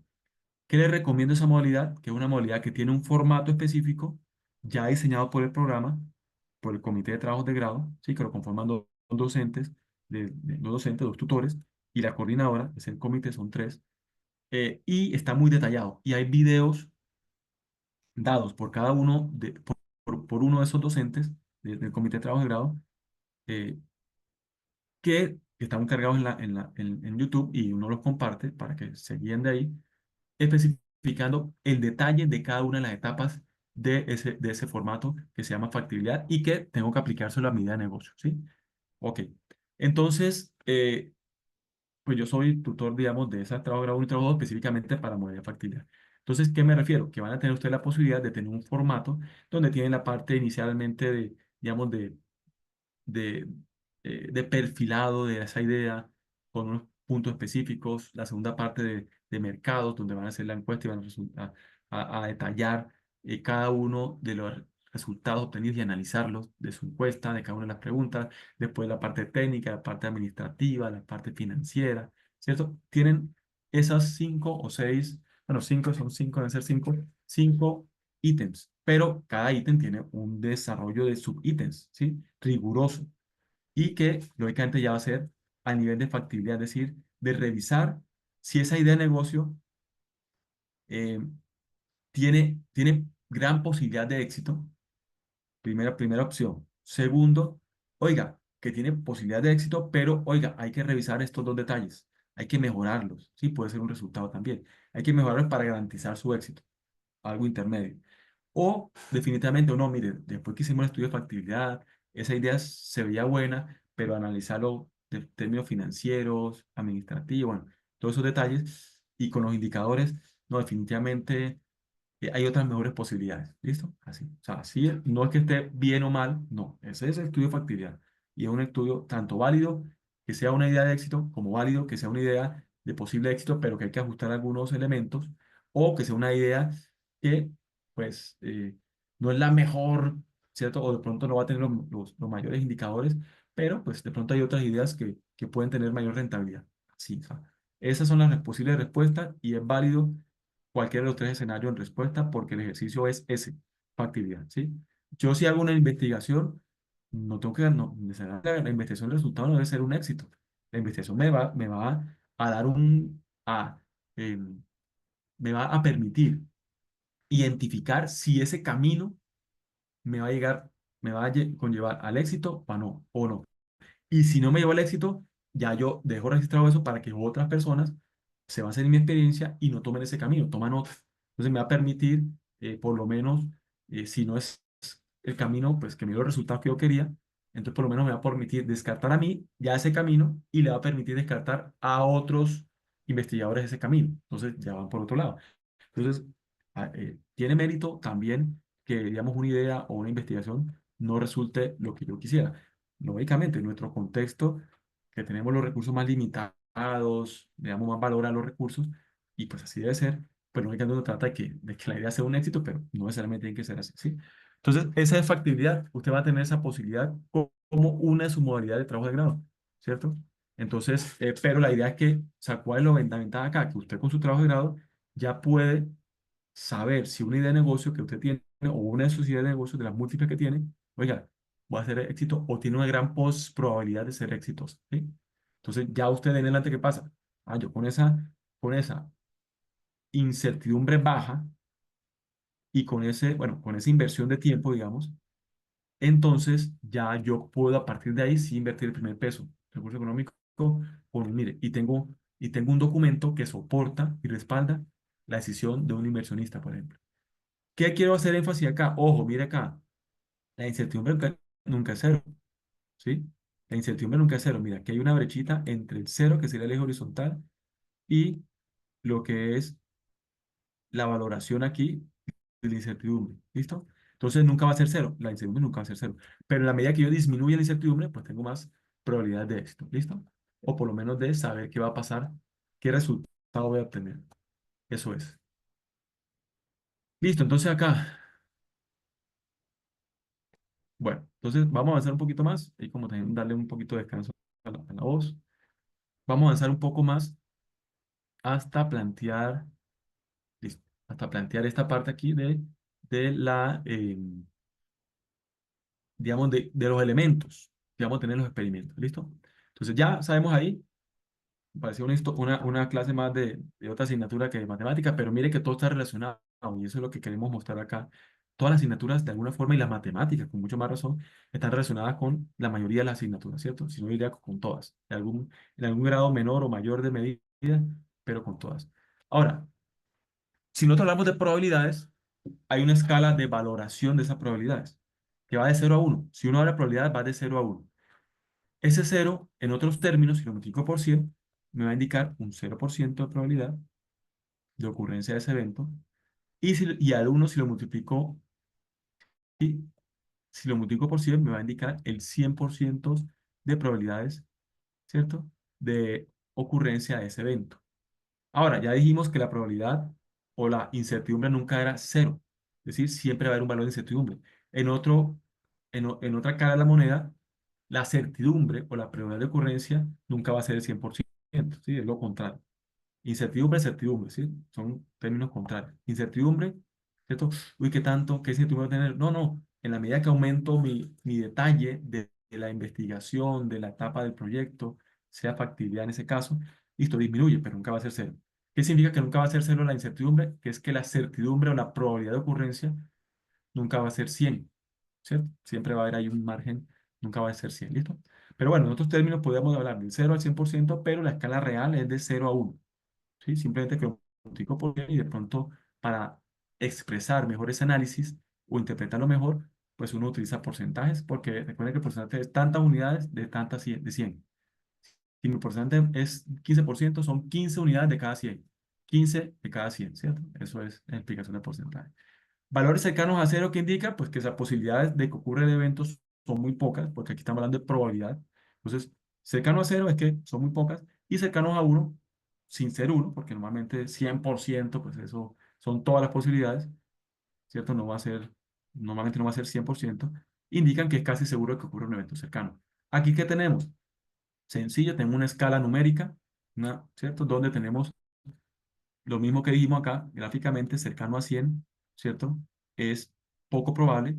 ¿Qué les recomiendo esa modalidad? Que es una modalidad que tiene un formato específico ya diseñado por el programa, por el comité de trabajos de grado, ¿sí? Que lo conforman dos docentes, dos docentes, dos tutores, y la coordinadora, es el comité, son tres, y está muy detallado. Y hay videos dados por cada uno, por uno de esos docentes del comité de trabajos de grado, eh, que están cargados en YouTube y uno los comparte para que se guíen de ahí especificando el detalle de cada una de las etapas de ese formato que se llama factibilidad y que tengo que aplicárselo a mi idea de negocio, ¿sí? Ok. Entonces, pues yo soy tutor, digamos, de esa trabajo grado 1 y trabajo 2 específicamente para modalidad de factibilidad. Entonces, ¿qué me refiero? Que van a tener ustedes la posibilidad de tener un formato donde tienen la parte inicialmente de, digamos, de, de perfilado de esa idea con unos puntos específicos, la segunda parte de mercados, donde van a hacer la encuesta y van a detallar cada uno de los resultados obtenidos y analizarlos de su encuesta, de cada una de las preguntas, después la parte técnica, la parte administrativa, la parte financiera, ¿cierto? Tienen esas cinco o seis, bueno, cinco son cinco, deben ser cinco ítems, pero cada ítem tiene un desarrollo de subítems, ¿sí? Riguroso y que lógicamente ya va a ser a nivel de factibilidad, es decir, de revisar si esa idea de negocio eh, tiene gran posibilidad de éxito, primera opción. Segundo, oiga, que tiene posibilidad de éxito, pero oiga, hay que revisar estos dos detalles, hay que mejorarlos, sí, puede ser un resultado también, hay que mejorarlos para garantizar su éxito, algo intermedio. O definitivamente, o no, mire, después que hicimos el estudio de factibilidad, esa idea se veía buena, pero analizarlo de términos financieros, administrativos, bueno, todos esos detalles y con los indicadores, no, definitivamente hay otras mejores posibilidades. ¿Listo? Así. O sea, así no es que esté bien o mal, no, ese es el estudio de factibilidad. Y es un estudio tanto válido, que sea una idea de éxito, como válido, que sea una idea de posible éxito, pero que hay que ajustar algunos elementos, o que sea una idea que, pues, no es la mejor, ¿cierto? O de pronto no va a tener los mayores indicadores, pero pues de pronto hay otras ideas que pueden tener mayor rentabilidad. Sí, o sea, esas son las posibles respuestas y es válido cualquiera de los tres escenarios en respuesta porque el ejercicio es ese, factibilidad, ¿sí? Yo si hago una investigación, no tengo que, no, necesariamente la investigación, el resultado no debe ser un éxito. La investigación me va a dar em, me va a permitir identificar si ese camino me va a llegar, me va a conllevar al éxito o no. Y si no me lleva al éxito, ya yo dejo registrado eso para que otras personas se basen en mi experiencia y no tomen ese camino, toman otro. Entonces me va a permitir, por lo menos, si no es el camino, pues que me dio los resultados que yo quería, entonces por lo menos me va a permitir descartar a mí ya ese camino y le va a permitir descartar a otros investigadores ese camino. Entonces ya van por otro lado. Entonces, tiene mérito también que, digamos, una idea o una investigación no resulte lo que yo quisiera. Lógicamente, en nuestro contexto, que tenemos los recursos más limitados, le damos más valor a los recursos, y pues así debe ser, pero lógicamente no trata de que la idea sea un éxito, pero no necesariamente tiene que ser así, ¿sí? Entonces, esa es factibilidad, usted va a tener esa posibilidad como una de sus modalidades de trabajo de grado, ¿cierto? Entonces, pero la idea es que, o sea, ¿cuál es la ventaja acá? Que usted con su trabajo de grado ya puede saber si una idea de negocio que usted tiene o una de sus ideas de negocio, de las múltiples que tiene, oiga, va a ser éxito o tiene una gran probabilidad de ser exitosa, ¿sí? Entonces, ya usted en adelante, ¿qué pasa? Ah, yo con esa incertidumbre baja y con ese, bueno, con esa inversión de tiempo, digamos, entonces ya yo puedo a partir de ahí sí invertir el primer peso, recurso económico, mire, y tengo un documento que soporta y respalda la decisión de un inversionista, por ejemplo. ¿Qué quiero hacer énfasis acá? Ojo, mire acá, la incertidumbre nunca es cero, ¿sí? La incertidumbre nunca es cero. Mira, aquí hay una brechita entre el cero, que sería el eje horizontal, y lo que es la valoración aquí de la incertidumbre. ¿Listo? Entonces nunca va a ser cero. La incertidumbre nunca va a ser cero. Pero en la medida que yo disminuya la incertidumbre, pues tengo más probabilidades de éxito. ¿Listo? O por lo menos de saber qué va a pasar, qué resultado voy a obtener. Eso es. Listo, entonces acá, bueno, entonces vamos a avanzar un poquito más y como también darle un poquito de descanso a la voz. Vamos a avanzar un poco más hasta plantear, listo, hasta plantear esta parte aquí de la, digamos, de los elementos que vamos a tener en los experimentos. ¿Listo? Entonces ya sabemos ahí, me pareció una clase más de otra asignatura que de matemáticas, pero mire que todo está relacionado y eso es lo que queremos mostrar acá. Todas las asignaturas de alguna forma y las matemáticas, con mucho más razón, están relacionadas con la mayoría de las asignaturas, ¿cierto? Si no diría con todas, en algún grado menor o mayor de medida, pero con todas. Ahora, si nosotros hablamos de probabilidades, hay una escala de valoración de esas probabilidades, que va de 0 a 1. Si uno habla de probabilidades, va de 0 a 1. Ese cero, en otros términos, si lo multiplico por 100, me va a indicar un 0% de probabilidad de ocurrencia de ese evento. Y al uno, si lo multiplico por 100, me va a indicar el 100% de probabilidades, ¿cierto? De ocurrencia de ese evento. Ahora, ya dijimos que la probabilidad o la incertidumbre nunca era cero. Es decir, siempre va a haber un valor de incertidumbre. En otra cara de la moneda, la certidumbre o la probabilidad de ocurrencia nunca va a ser el 100%, ¿sí? Es lo contrario. Incertidumbre, certidumbre, ¿sí? Son términos contrarios. Incertidumbre, ¿cierto? Uy, ¿qué tanto? ¿Qué incertidumbre voy a tener? No, no. En la medida que aumento mi detalle de la investigación, de la etapa del proyecto, sea factibilidad en ese caso, listo, disminuye, pero nunca va a ser cero. ¿Qué significa que nunca va a ser cero la incertidumbre? Que es que la certidumbre o la probabilidad de ocurrencia nunca va a ser 100, ¿cierto? Siempre va a haber ahí un margen, nunca va a ser 100, ¿listo? Pero bueno, en otros términos podríamos hablar del 0 al 100%, pero la escala real es de 0 a 1. ¿Sí? Simplemente que lo multiplico por 100 y de pronto para expresar mejor ese análisis o interpretarlo mejor, pues uno utiliza porcentajes, porque recuerden que el porcentaje es tantas unidades de tantas de 100. Si mi porcentaje es 15%, son 15 unidades de cada 100. 15 de cada 100, ¿cierto? Eso es la explicación del porcentaje. Valores cercanos a cero, ¿que indica? Pues que las posibilidades de que ocurran eventos son muy pocas, porque aquí estamos hablando de probabilidad. Entonces, cercano a cero es que son muy pocas, y cercanos a uno, sin ser uno, porque normalmente 100%, pues eso son todas las posibilidades, ¿cierto? Normalmente no va a ser 100%, indican que es casi seguro que ocurra un evento cercano. Aquí, ¿qué tenemos? Sencillo, tenemos una escala numérica, ¿cierto? Donde tenemos lo mismo que dijimos acá, gráficamente cercano a 100, ¿cierto? Es poco probable.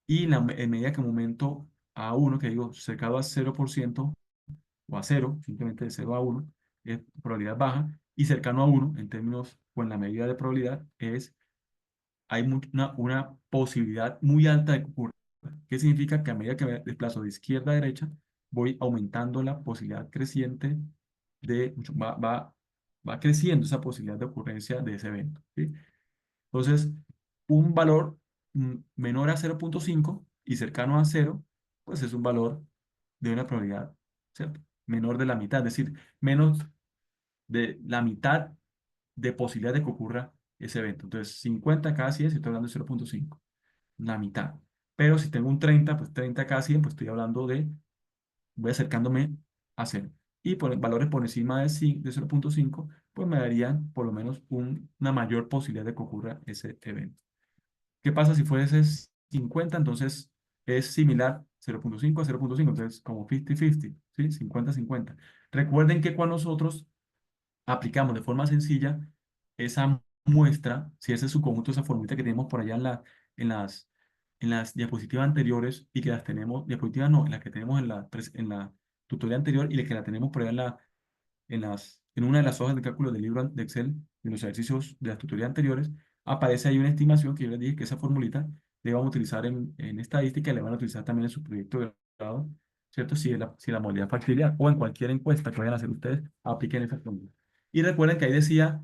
Y en medida que aumento a 1, que digo cercano a 0% o a 0, simplemente de 0 a 1, es probabilidad baja. Y cercano a 1, en términos o en la medida de probabilidad, hay una posibilidad muy alta de que ocurra. ¿Qué significa? Que a medida que me desplazo de izquierda a derecha, voy aumentando la posibilidad creciente va creciendo esa posibilidad de ocurrencia de ese evento, ¿sí? Entonces, un valor menor a 0,5 y cercano a 0, pues es un valor de una probabilidad, ¿cierto? Menor de la mitad, es decir, menos de la mitad de posibilidad de que ocurra ese evento. Entonces, 50 cada 100, si estoy hablando de 0,5, la mitad. Pero si tengo un 30, pues 30 cada 100, pues estoy hablando voy acercándome a 0. Y por valores por encima de 0,5, pues me darían por lo menos una mayor posibilidad de que ocurra ese evento. ¿Qué pasa si fuese 50? Entonces es similar 0,5 a 0,5, entonces como 50-50, ¿sí? 50-50. Recuerden que cuando nosotros aplicamos de forma sencilla esa muestra, si ese es su conjunto, esa formulita que tenemos por allá en las, en las diapositivas anteriores y que las tenemos, diapositivas no, en las que tenemos en la tutoría anterior y la que la tenemos por allá en una de las hojas de cálculo del libro de Excel, de los ejercicios de las tutorías anteriores, aparece ahí una estimación que yo les dije que esa formulita le van a utilizar en estadística y le van a utilizar también en su proyecto de grado, ¿cierto? Si la modalidad factibilidad o en cualquier encuesta que vayan a hacer ustedes, apliquen esa fórmula. Y recuerden que ahí decía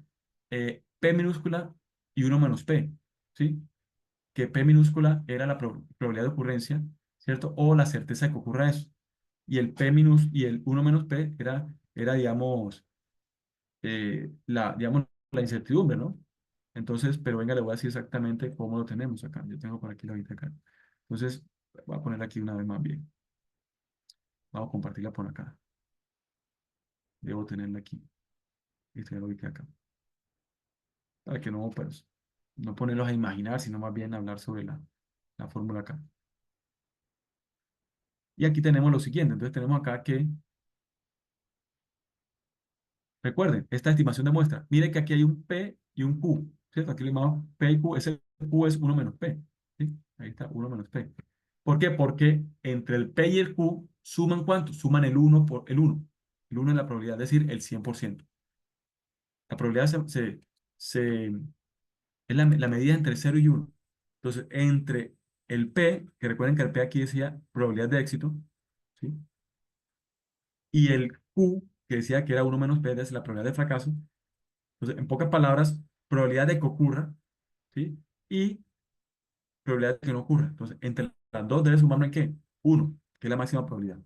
P minúscula y uno menos P, ¿sí? Que P minúscula era la probabilidad de ocurrencia, ¿cierto? O la certeza de que ocurra eso. Y el P minus y el uno menos P digamos, digamos, la incertidumbre, ¿no? Entonces, pero venga, le voy a decir exactamente cómo lo tenemos acá. Yo tengo por aquí la hojita acá. Entonces, voy a poner aquí una vez más bien. Vamos a compartirla por acá. Debo tenerla aquí. Y ya lo ubiqué acá. Para que no, pues, no ponerlos a imaginar, sino más bien hablar sobre la fórmula acá. Y aquí tenemos lo siguiente. Entonces, tenemos acá que, recuerden, esta estimación de muestra. Mire que aquí hay un P y un Q, ¿cierto? Aquí le llamamos P y Q. Ese Q es uno menos P, ¿sí? Ahí está, uno menos P. ¿Por qué? Porque entre el P y el Q suman ¿cuánto? Suman el uno por el uno. El uno es la probabilidad, es decir, el 100%. La probabilidad se- es la medida entre cero y uno. Entonces, entre el P, que recuerden que el P aquí decía probabilidad de éxito, ¿sí? Y el Q, que decía que era uno menos P, es la probabilidad de fracaso. Entonces, en pocas palabras, probabilidad de que ocurra, ¿sí? Y probabilidad de que no ocurra. Entonces, entre las dos debe sumarme ¿qué? Uno, que es la máxima probabilidad.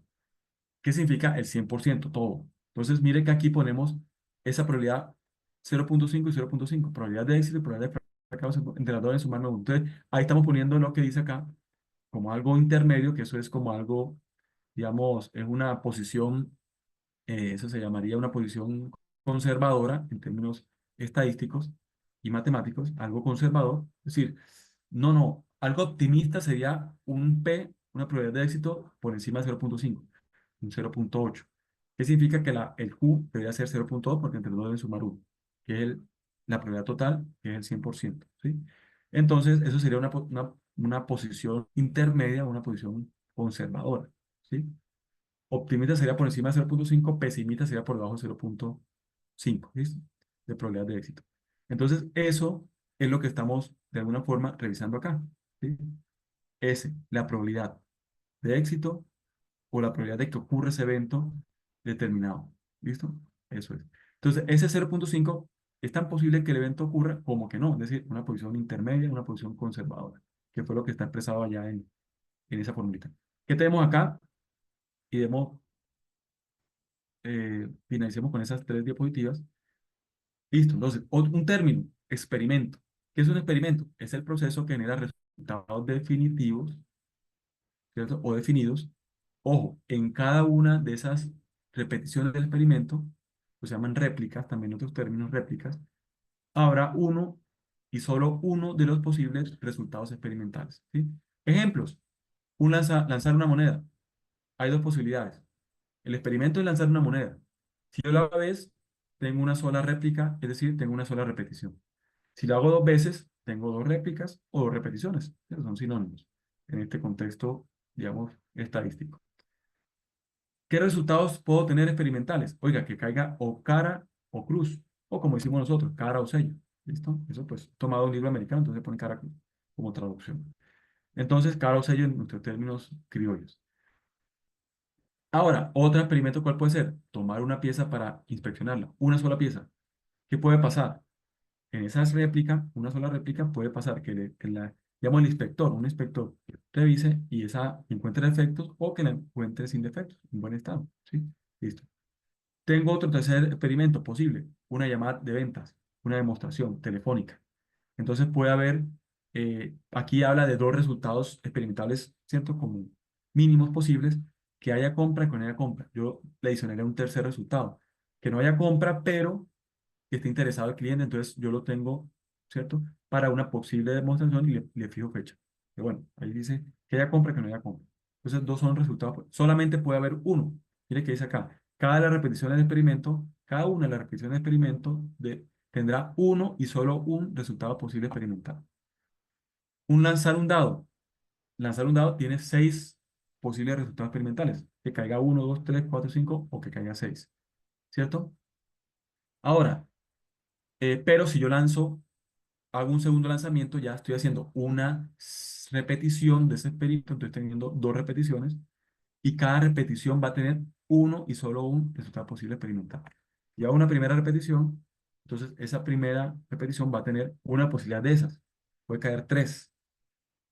¿Qué significa el 100% todo? Entonces, mire que aquí ponemos esa probabilidad 0,5 y 0,5, probabilidad de éxito y probabilidad de fracaso, entre las dos deben sumarme uno. Entonces, ahí estamos poniendo lo que dice acá como algo intermedio, que eso es como algo, digamos, es una posición, eso se llamaría una posición conservadora en términos estadísticos y matemáticos, algo conservador. Es decir, no, algo optimista sería un P, una probabilidad de éxito por encima de 0,5, un 0,8. ¿Qué significa que el Q debería ser 0,2 porque entre los dos deben sumar 1, que es la probabilidad total, que es el 100%, ¿sí? Entonces, eso sería una posición intermedia, una posición conservadora, ¿sí? Optimista sería por encima de 0,5, pesimista sería por debajo de 0,5, ¿listo? De probabilidad de éxito. Entonces, eso es lo que estamos de alguna forma revisando acá, ¿sí? S, la probabilidad de éxito o la probabilidad de que ocurra ese evento determinado, ¿listo? Eso es. Entonces, ese 0,5 es tan posible que el evento ocurra como que no, es decir, una posición intermedia, una posición conservadora, que fue lo que está expresado allá en esa formulita. ¿Qué tenemos acá? Y demos finalicemos con esas tres diapositivas. Listo. Entonces, un término, experimento. ¿Qué es un experimento? Es el proceso que genera resultados definitivos, ¿cierto? O definidos. Ojo, en cada una de esas repeticiones del experimento, pues se llaman réplicas, también otros términos réplicas, habrá uno y solo uno de los posibles resultados experimentales, ¿sí? Ejemplos, lanzar una moneda. Hay dos posibilidades. El experimento es lanzar una moneda. Si yo lo hago una vez, tengo una sola réplica, es decir, tengo una sola repetición. Si lo hago dos veces, tengo dos réplicas o dos repeticiones. Esos son sinónimos en este contexto, digamos, estadístico. ¿Qué resultados puedo tener experimentales? Oiga, que caiga o cara o cruz, o como decimos nosotros, cara o sello. ¿Listo? Eso pues tomado un libro americano, entonces pone cara cruz como traducción. Entonces, cara o sello en nuestros términos criollos. Ahora, otro experimento, ¿cuál puede ser? Tomar una pieza para inspeccionarla, una sola pieza. ¿Qué puede pasar? En esas réplicas, una sola réplica, puede pasar digamos, el inspector, un inspector, revise y encuentre defectos o que la encuentre sin defectos, en buen estado. ¿Sí? Listo. Tengo otro tercer experimento posible, una llamada de ventas, una demostración telefónica. Entonces puede haber, aquí habla de dos resultados experimentales, ¿cierto? Como mínimos posibles, que haya compra y que no haya compra. Yo le adicionaré un tercer resultado, que no haya compra, pero que esté interesado el cliente, entonces yo lo tengo, ¿cierto? Para una posible demostración y le fijo fecha. Pero bueno, ahí dice que haya compra, que no haya compra. Entonces, dos son resultados. Solamente puede haber uno. Mire que dice acá. Cada de las repeticiones del experimento, cada una de las repeticiones del experimento tendrá uno y solo un resultado posible experimental. Un lanzar un dado. Lanzar un dado tiene seis posibles resultados experimentales. Que caiga uno, dos, tres, cuatro, cinco o que caiga seis. ¿Cierto? Ahora, pero si yo hago un segundo lanzamiento, ya estoy haciendo una repetición de ese experimento, estoy teniendo dos repeticiones y cada repetición va a tener uno y solo un resultado posible experimental. Y hago una primera repetición, entonces esa primera repetición va a tener una posibilidad de esas. Puede caer tres.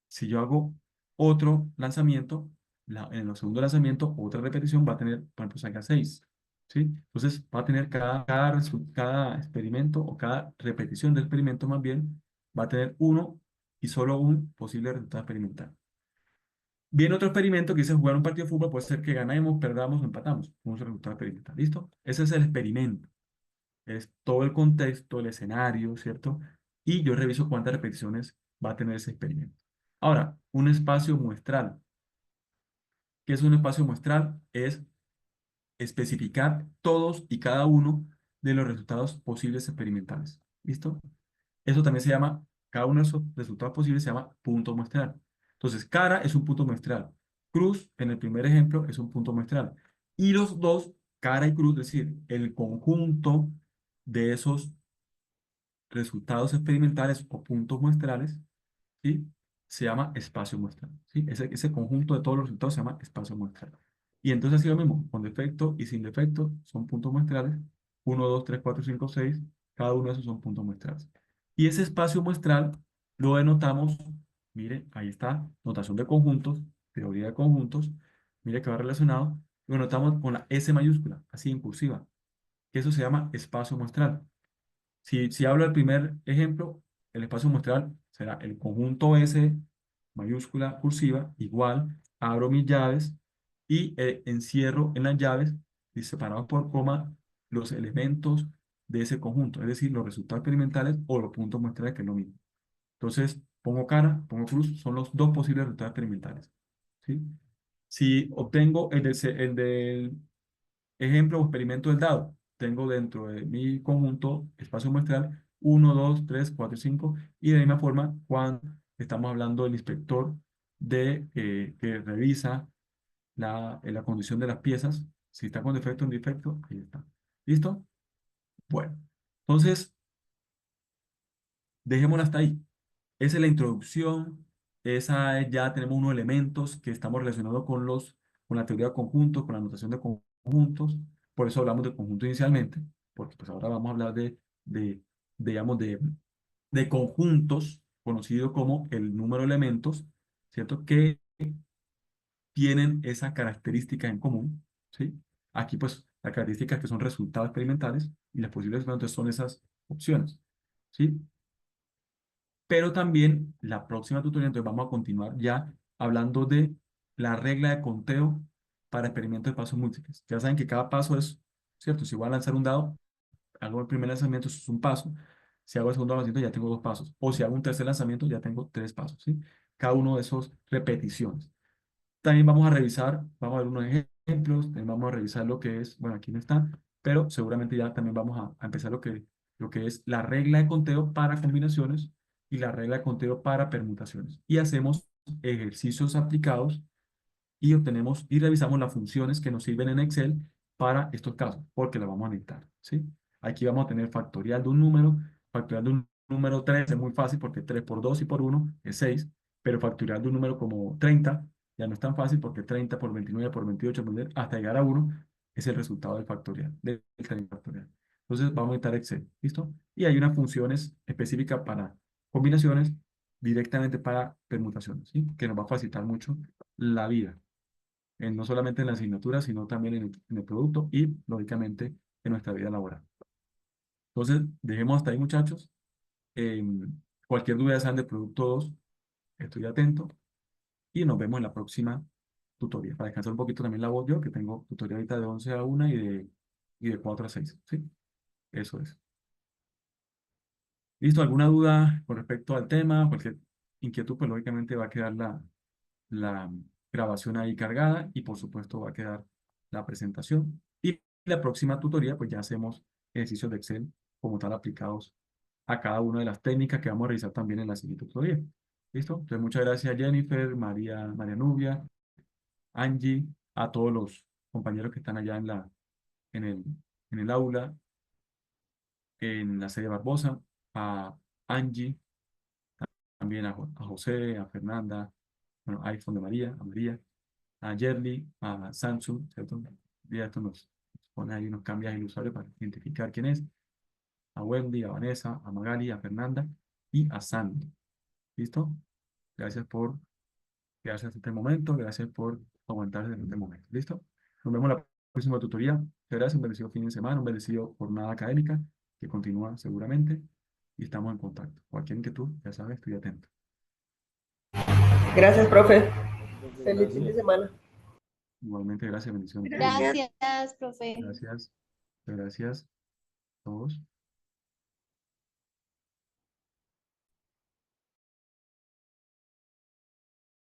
Si yo hago otro lanzamiento, en el segundo lanzamiento, otra repetición va a tener, por ejemplo, salga 6. ¿Sí? Entonces va a tener cada experimento o cada repetición del experimento más bien, va a tener uno y solo un posible resultado experimental. Viene otro experimento que dice jugar un partido de fútbol, puede ser que ganemos, perdamos o empatamos. Un resultado experimental. ¿Listo? Ese es el experimento. Es todo el contexto, el escenario, ¿cierto? Y yo reviso cuántas repeticiones va a tener ese experimento. Ahora, un espacio muestral. ¿Qué es un espacio muestral? Es especificar todos y cada uno de los resultados posibles experimentales. ¿Listo? Eso también se llama, cada uno de esos resultados posibles se llama punto muestral. Entonces, cara es un punto muestral. Cruz, en el primer ejemplo, es un punto muestral. Y los dos, cara y cruz, es decir, el conjunto de esos resultados experimentales o puntos muestrales, ¿sí? Se llama espacio muestral, ¿sí? Ese conjunto de todos los resultados se llama espacio muestral. Y entonces así lo mismo, con defecto y sin defecto son puntos muestrales. Uno, 2, 3, 4, 5, 6. Cada uno de esos son puntos muestrales. Y ese espacio muestral lo denotamos, mire, ahí está, notación de conjuntos, teoría de conjuntos, mire que va relacionado, lo denotamos con la S mayúscula, así en cursiva, que eso se llama espacio muestral. Si hablo del primer ejemplo, el espacio muestral será el conjunto S mayúscula cursiva, igual, abro mis llaves y encierro en las llaves, y separados por coma, los elementos de ese conjunto, es decir, los resultados experimentales o los puntos muestrales, que es lo mismo. Entonces, pongo cara, pongo cruz, son los dos posibles resultados experimentales. ¿Sí? Si obtengo el del ejemplo o experimento del dado. Tengo dentro de mi conjunto espacio muestral uno 2 3 4 5 y de la misma forma cuando estamos hablando del inspector que revisa la condición de las piezas, si está con defecto o en defecto, ahí está. ¿Listo? Bueno, entonces dejémoslo hasta ahí. Esa es la introducción, ya tenemos unos elementos que estamos relacionados con la teoría de conjuntos, con la notación de conjuntos, por eso hablamos de conjunto inicialmente, porque pues ahora vamos a hablar de, digamos, de conjuntos, conocidos como el número de elementos, ¿cierto? Que tienen esa característica en común, ¿sí? Aquí pues las características que son resultados experimentales y las posibles experimentales son esas opciones, ¿sí? Pero también la próxima tutorial, entonces vamos a continuar ya hablando de la regla de conteo para experimentos de pasos múltiples. Ya saben que cada paso es, ¿cierto? Si voy a lanzar un dado, hago el primer lanzamiento, eso es un paso. Si hago el segundo lanzamiento, ya tengo dos pasos. O si hago un tercer lanzamiento, ya tengo tres pasos, ¿sí? Cada uno de esos repeticiones. También vamos a revisar, vamos a ver unos ejemplos, también vamos a revisar lo que es, bueno, aquí no está, pero seguramente ya también vamos a empezar lo que es la regla de conteo para combinaciones y la regla de conteo para permutaciones. Y hacemos ejercicios aplicados y obtenemos y revisamos las funciones que nos sirven en Excel para estos casos, porque las vamos a necesitar, ¿sí? Aquí vamos a tener factorial de un número, factorial de un número 3 es muy fácil porque 3 por 2 y por uno es 6, pero factorial de un número como 30 ya no es tan fácil porque 30 por 29 por 28 hasta llegar a uno es el resultado del factorial, del 30 factorial. Entonces vamos a necesitar Excel, ¿listo? Y hay unas funciones específicas para combinaciones, directamente para permutaciones, ¿sí? Que nos va a facilitar mucho la vida no solamente en la asignatura, sino también en el producto y, lógicamente, en nuestra vida laboral. Entonces, dejemos hasta ahí, muchachos. Cualquier duda ya saben de producto 2, estoy atento y nos vemos en la próxima tutoría. Para descansar un poquito también la voz yo, que tengo tutoría ahorita de 11 a 1 y de 4 a 6. ¿Sí? Eso es. ¿Listo? ¿Alguna duda con respecto al tema? Cualquier inquietud, pues lógicamente va a quedar la grabación ahí cargada y por supuesto va a quedar la presentación. Y la próxima tutoría, pues ya hacemos ejercicios de Excel como tal aplicados a cada una de las técnicas que vamos a realizar también en la siguiente tutoría. ¿Listo? Entonces, muchas gracias Jennifer, María Nubia, Angie, a todos los compañeros que están allá en el, en el aula, en la sede Barbosa, a Angie, también a José, a Fernanda, bueno, a iPhone de María, a María, a Yerly, a Samsung, ¿cierto? Ya esto nos pone ahí, nos cambia el usuario para identificar quién es, a Wendy, a Vanessa, a Magali, a Fernanda y a Sandy. ¿Listo? Gracias por quedarse hasta este momento, gracias por aguantarse en este momento. ¿Listo? Nos vemos en la próxima tutoría. Muchas gracias, un bendecido fin de semana, un bendecido jornada académica que continúa seguramente y estamos en contacto. Cualquier inquietud, ya sabes, estoy atento. Gracias, profe. Feliz fin Vale. de semana. Igualmente, gracias, bendiciones. Gracias. Gracias, profe. Gracias, gracias a todos.